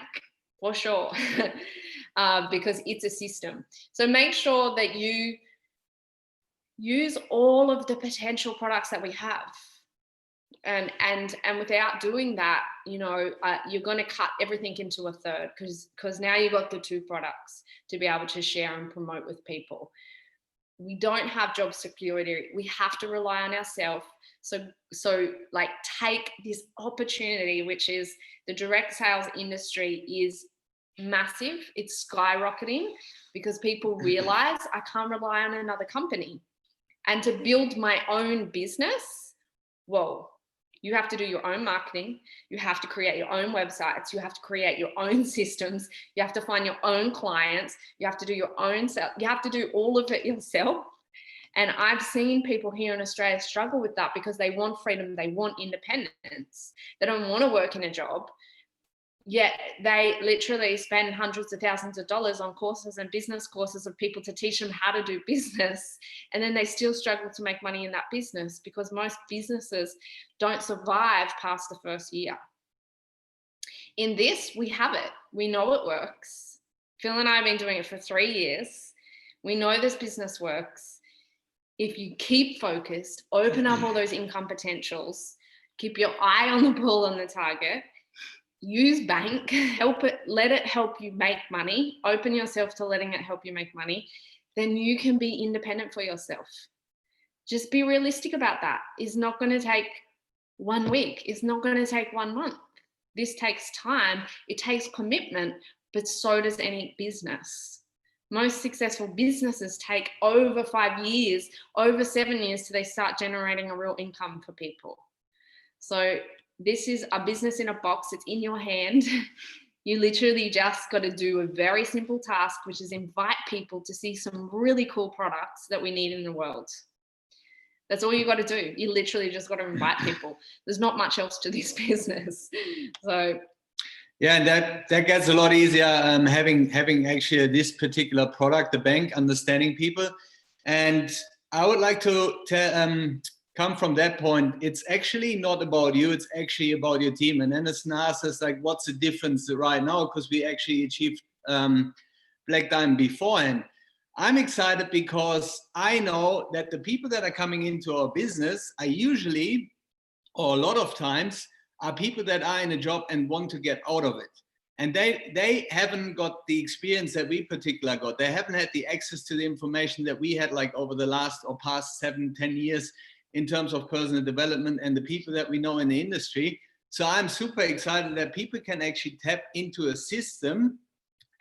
for sure, because it's a system. So make sure that you use all of the potential products that we have. And without doing that, you know, you're going to cut everything into a third because now you've got the 2 products to be able to share and promote with people. We don't have job security. We have to rely on ourselves. So like take this opportunity, which is the direct sales industry is massive. It's skyrocketing because people realize I can't rely on another company. And to build my own business, whoa. You have to do your own marketing. You have to create your own websites. You have to create your own systems. You have to find your own clients. You have to do your own sales. You have to do all of it yourself. And I've seen people here in Australia struggle with that because they want freedom. They want independence. They don't want to work in a job. Yet they literally spend hundreds of thousands of dollars on courses and business courses of people to teach them how to do business. And then they still struggle to make money in that business because most businesses don't survive past the first year. In this, we have it. We know it works. Phil and I have been doing it for 3 years. We know this business works. If you keep focused, open up all those income potentials, keep your eye on the ball and the target, use bank, let it help you make money, open yourself to letting it help you make money, then you can be independent for yourself. Just be realistic about that. It's not going to take 1 week. It's not going to take 1 month. This takes time. It takes commitment, but so does any business. Most successful businesses take over 5 years, over 7 years till they start generating a real income for people. So this is a business in a box. It's in your hand. You literally just got to do a very simple task, which is invite people to see some really cool products that we need in the world. That's all you got to do. You literally just got to invite people. There's not much else to this business. So yeah, and that gets a lot easier having actually this particular product, the bank, understanding people. And I would like to come from that point. It's actually not about you, it's actually about your team. And then it's asked us like, what's the difference right now? Because we actually achieved Black Diamond beforehand. I'm excited because I know that the people that are coming into our business are usually, or a lot of times, are people that are in a job and want to get out of it. And they haven't got the experience that we particularly got. They haven't had the access to the information that we had like over the last or past 7-10 years in terms of personal development and the people that we know in the industry. So I'm super excited that people can actually tap into a system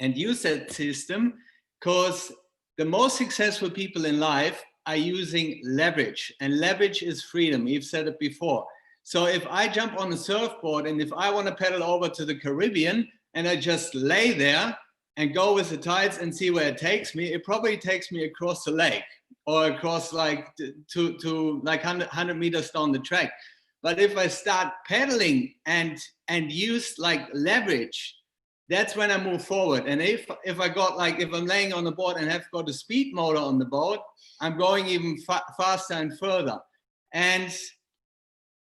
and use that system, because the most successful people in life are using leverage, and leverage is freedom. We've said it before. So if I jump on a surfboard and if I want to pedal over to the Caribbean and I just lay there and go with the tides and see where it takes me, it probably takes me across the lake or across like to like 100 meters down the track. But if I start pedaling and use like leverage, that's when I move forward. And if I'm laying on the board and have got a speed motor on the boat, I'm going even faster and further. And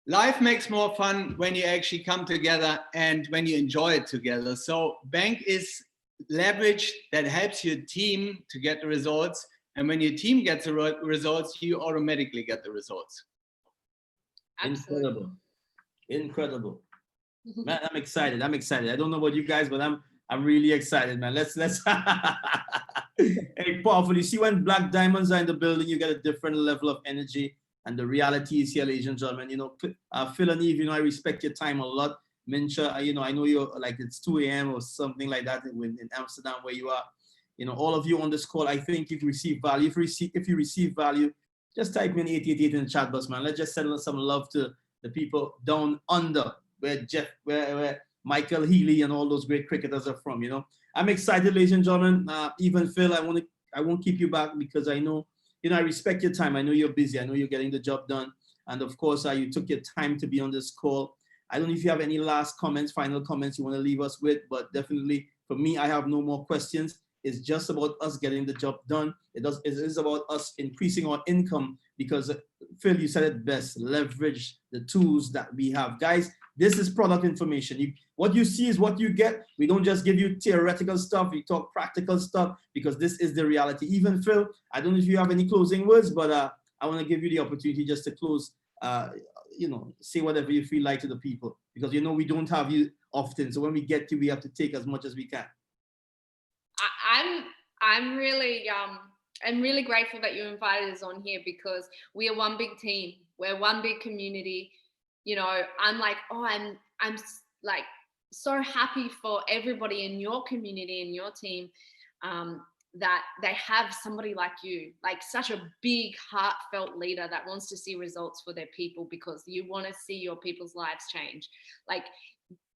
life makes more fun when you actually come together and when you enjoy it together. So bank is leverage that helps your team to get the results. And when your team gets the results, you automatically get the results. Absolutely. Incredible. Man, I'm excited. I don't know about you guys, but I'm really excited, man. Let's hey, powerful. You see, when black diamonds are in the building, you get a different level of energy. And the reality is here, ladies and gentlemen, you know, Phil and Eve, you know, I respect your time a lot. Mincha, you know, I know you're like, it's 2 a.m. or something like that in Amsterdam where you are. You know, all of you on this call, I think if you receive value, if you receive value, just type in 888 in the chat box, man. Let's just send some love to the people down under where Michael Healy and all those great cricketers are from, you know. I'm excited, ladies and gentlemen. Even Phil, I won't keep you back because I know, you know, I respect your time. I know you're busy. I know you're getting the job done. And of course, you took your time to be on this call. I don't know if you have any last comments, final comments you want to leave us with, but definitely for me, I have no more questions. It's just about us getting the job done. It is about us increasing our income because Phil, you said it best, leverage the tools that we have. Guys, this is product information. What you see is what you get. We don't just give you theoretical stuff. We talk practical stuff because this is the reality. Even Phil, I don't know if you have any closing words, but I want to give you the opportunity just to close, you know, say whatever you feel like to the people because, you know, we don't have you often. So when we get you, we have to take as much as we can. I'm really grateful that you invited us on here because we are one big team. We're one big community. You know, I'm like, oh, I'm like so happy for everybody in your community and your team that they have somebody like you, like such a big heartfelt leader that wants to see results for their people because you want to see your people's lives change. Like,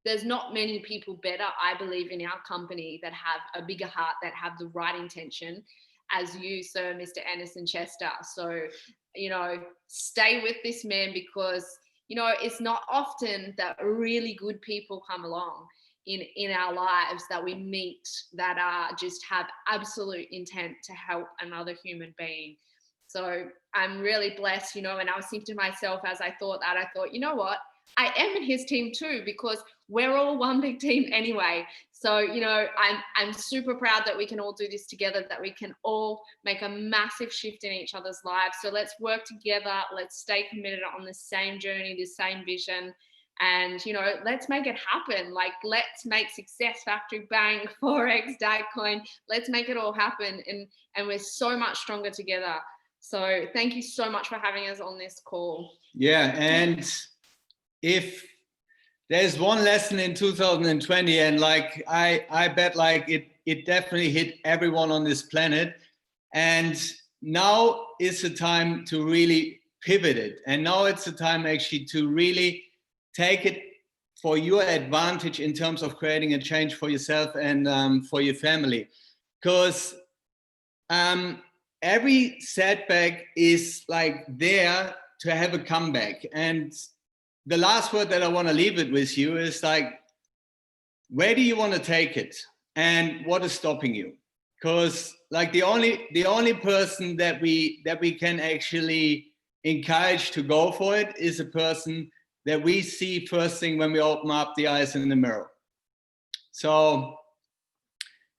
there's not many people better, I believe, in our company that have a bigger heart, that have the right intention as you, sir, Mr. Anderson Chester. So, you know, stay with this man because, you know, it's not often that really good people come along in our lives that we meet that just have absolute intent to help another human being. So I'm really blessed, you know, and I was thinking to myself as I thought, you know what? I am in his team too, because we're all one big team anyway. So, you know, I'm super proud that we can all do this together, that we can all make a massive shift in each other's lives. So let's work together. Let's stay committed on the same journey, the same vision. And, you know, let's make it happen. Like, let's make Success Factory, Bank, Forex, Dagcoin. Let's make it all happen. And we're so much stronger together. So thank you so much for having us on this call. Yeah, and if there's one lesson in 2020, and like I bet like it definitely hit everyone on this planet, and now is the time to really pivot it, and now it's the time actually to really take it for your advantage in terms of creating a change for yourself and for your family, because every setback is like there to have a comeback. And the last word that I want to leave it with you is like, where do you want to take it and what is stopping you? Because like the only person that we can actually encourage to go for it is a person that we see first thing when we open up the eyes in the mirror. So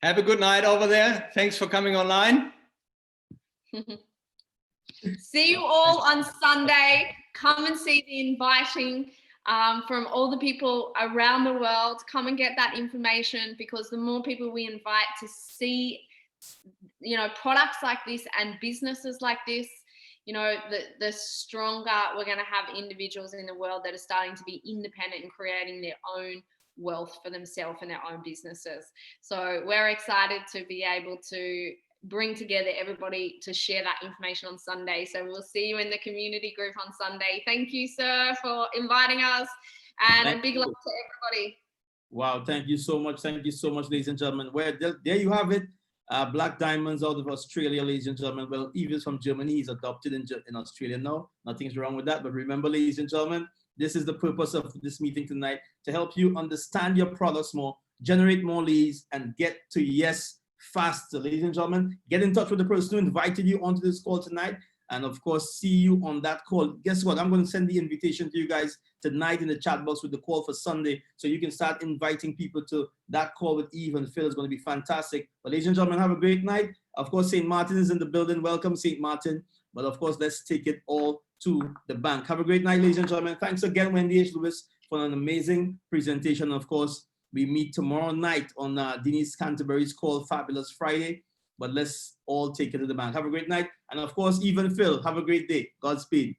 have a good night over there. Thanks for coming online. See you all on Sunday. Come and see the inviting from all the people around the world. Come and get that information, because the more people we invite to see, you know, products like this and businesses like this, you know, the stronger we're going to have individuals in the world that are starting to be independent and creating their own wealth for themselves and their own businesses. So we're excited to be able to bring together everybody to share that information on Sunday. So we'll see you in the community group on Sunday. Thank you, sir, for inviting us, and a big love to everybody. Wow, thank you so much. Thank you so much, ladies and gentlemen. Well, there you have it. Black Diamonds out of Australia, ladies and gentlemen. Well, Eva's from Germany. He's adopted in Australia now. Nothing's wrong with that. But remember, ladies and gentlemen, this is the purpose of this meeting tonight, to help you understand your products more, generate more leads, and get to yes faster. Ladies and gentlemen, get in touch with the person who invited you onto this call tonight. And of course, see you on that call. Guess what? I'm going to send the invitation to you guys tonight in the chat box with the call for Sunday. So you can start inviting people to that call with Eve and Phil. Is going to be fantastic. But ladies and gentlemen, have a great night. Of course, St. Martin is in the building. Welcome, St. Martin. But of course, let's take it all to the bank. Have a great night, ladies and gentlemen. Thanks again, Wendy H. Lewis, for an amazing presentation. Of course, we meet tomorrow night on Denise Canterbury's call, Fabulous Friday. But let's all take it to the bank. Have a great night. And of course, even Phil, have a great day. Godspeed.